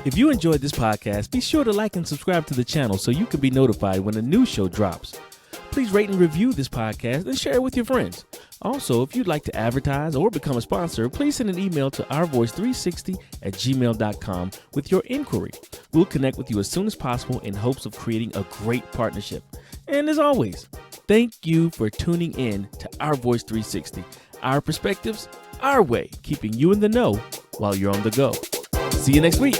If you enjoyed this podcast, be sure to like and subscribe to the channel so you can be notified when a new show drops. Please rate and review this podcast and share it with your friends. Also, if you'd like to advertise or become a sponsor, please send an email to ourvoice360@gmail.com with your inquiry. We'll connect with you as soon as possible in hopes of creating a great partnership. And as always, thank you for tuning in to Our Voice 360. Our perspectives, our way, keeping you in the know while you're on the go. See you next week.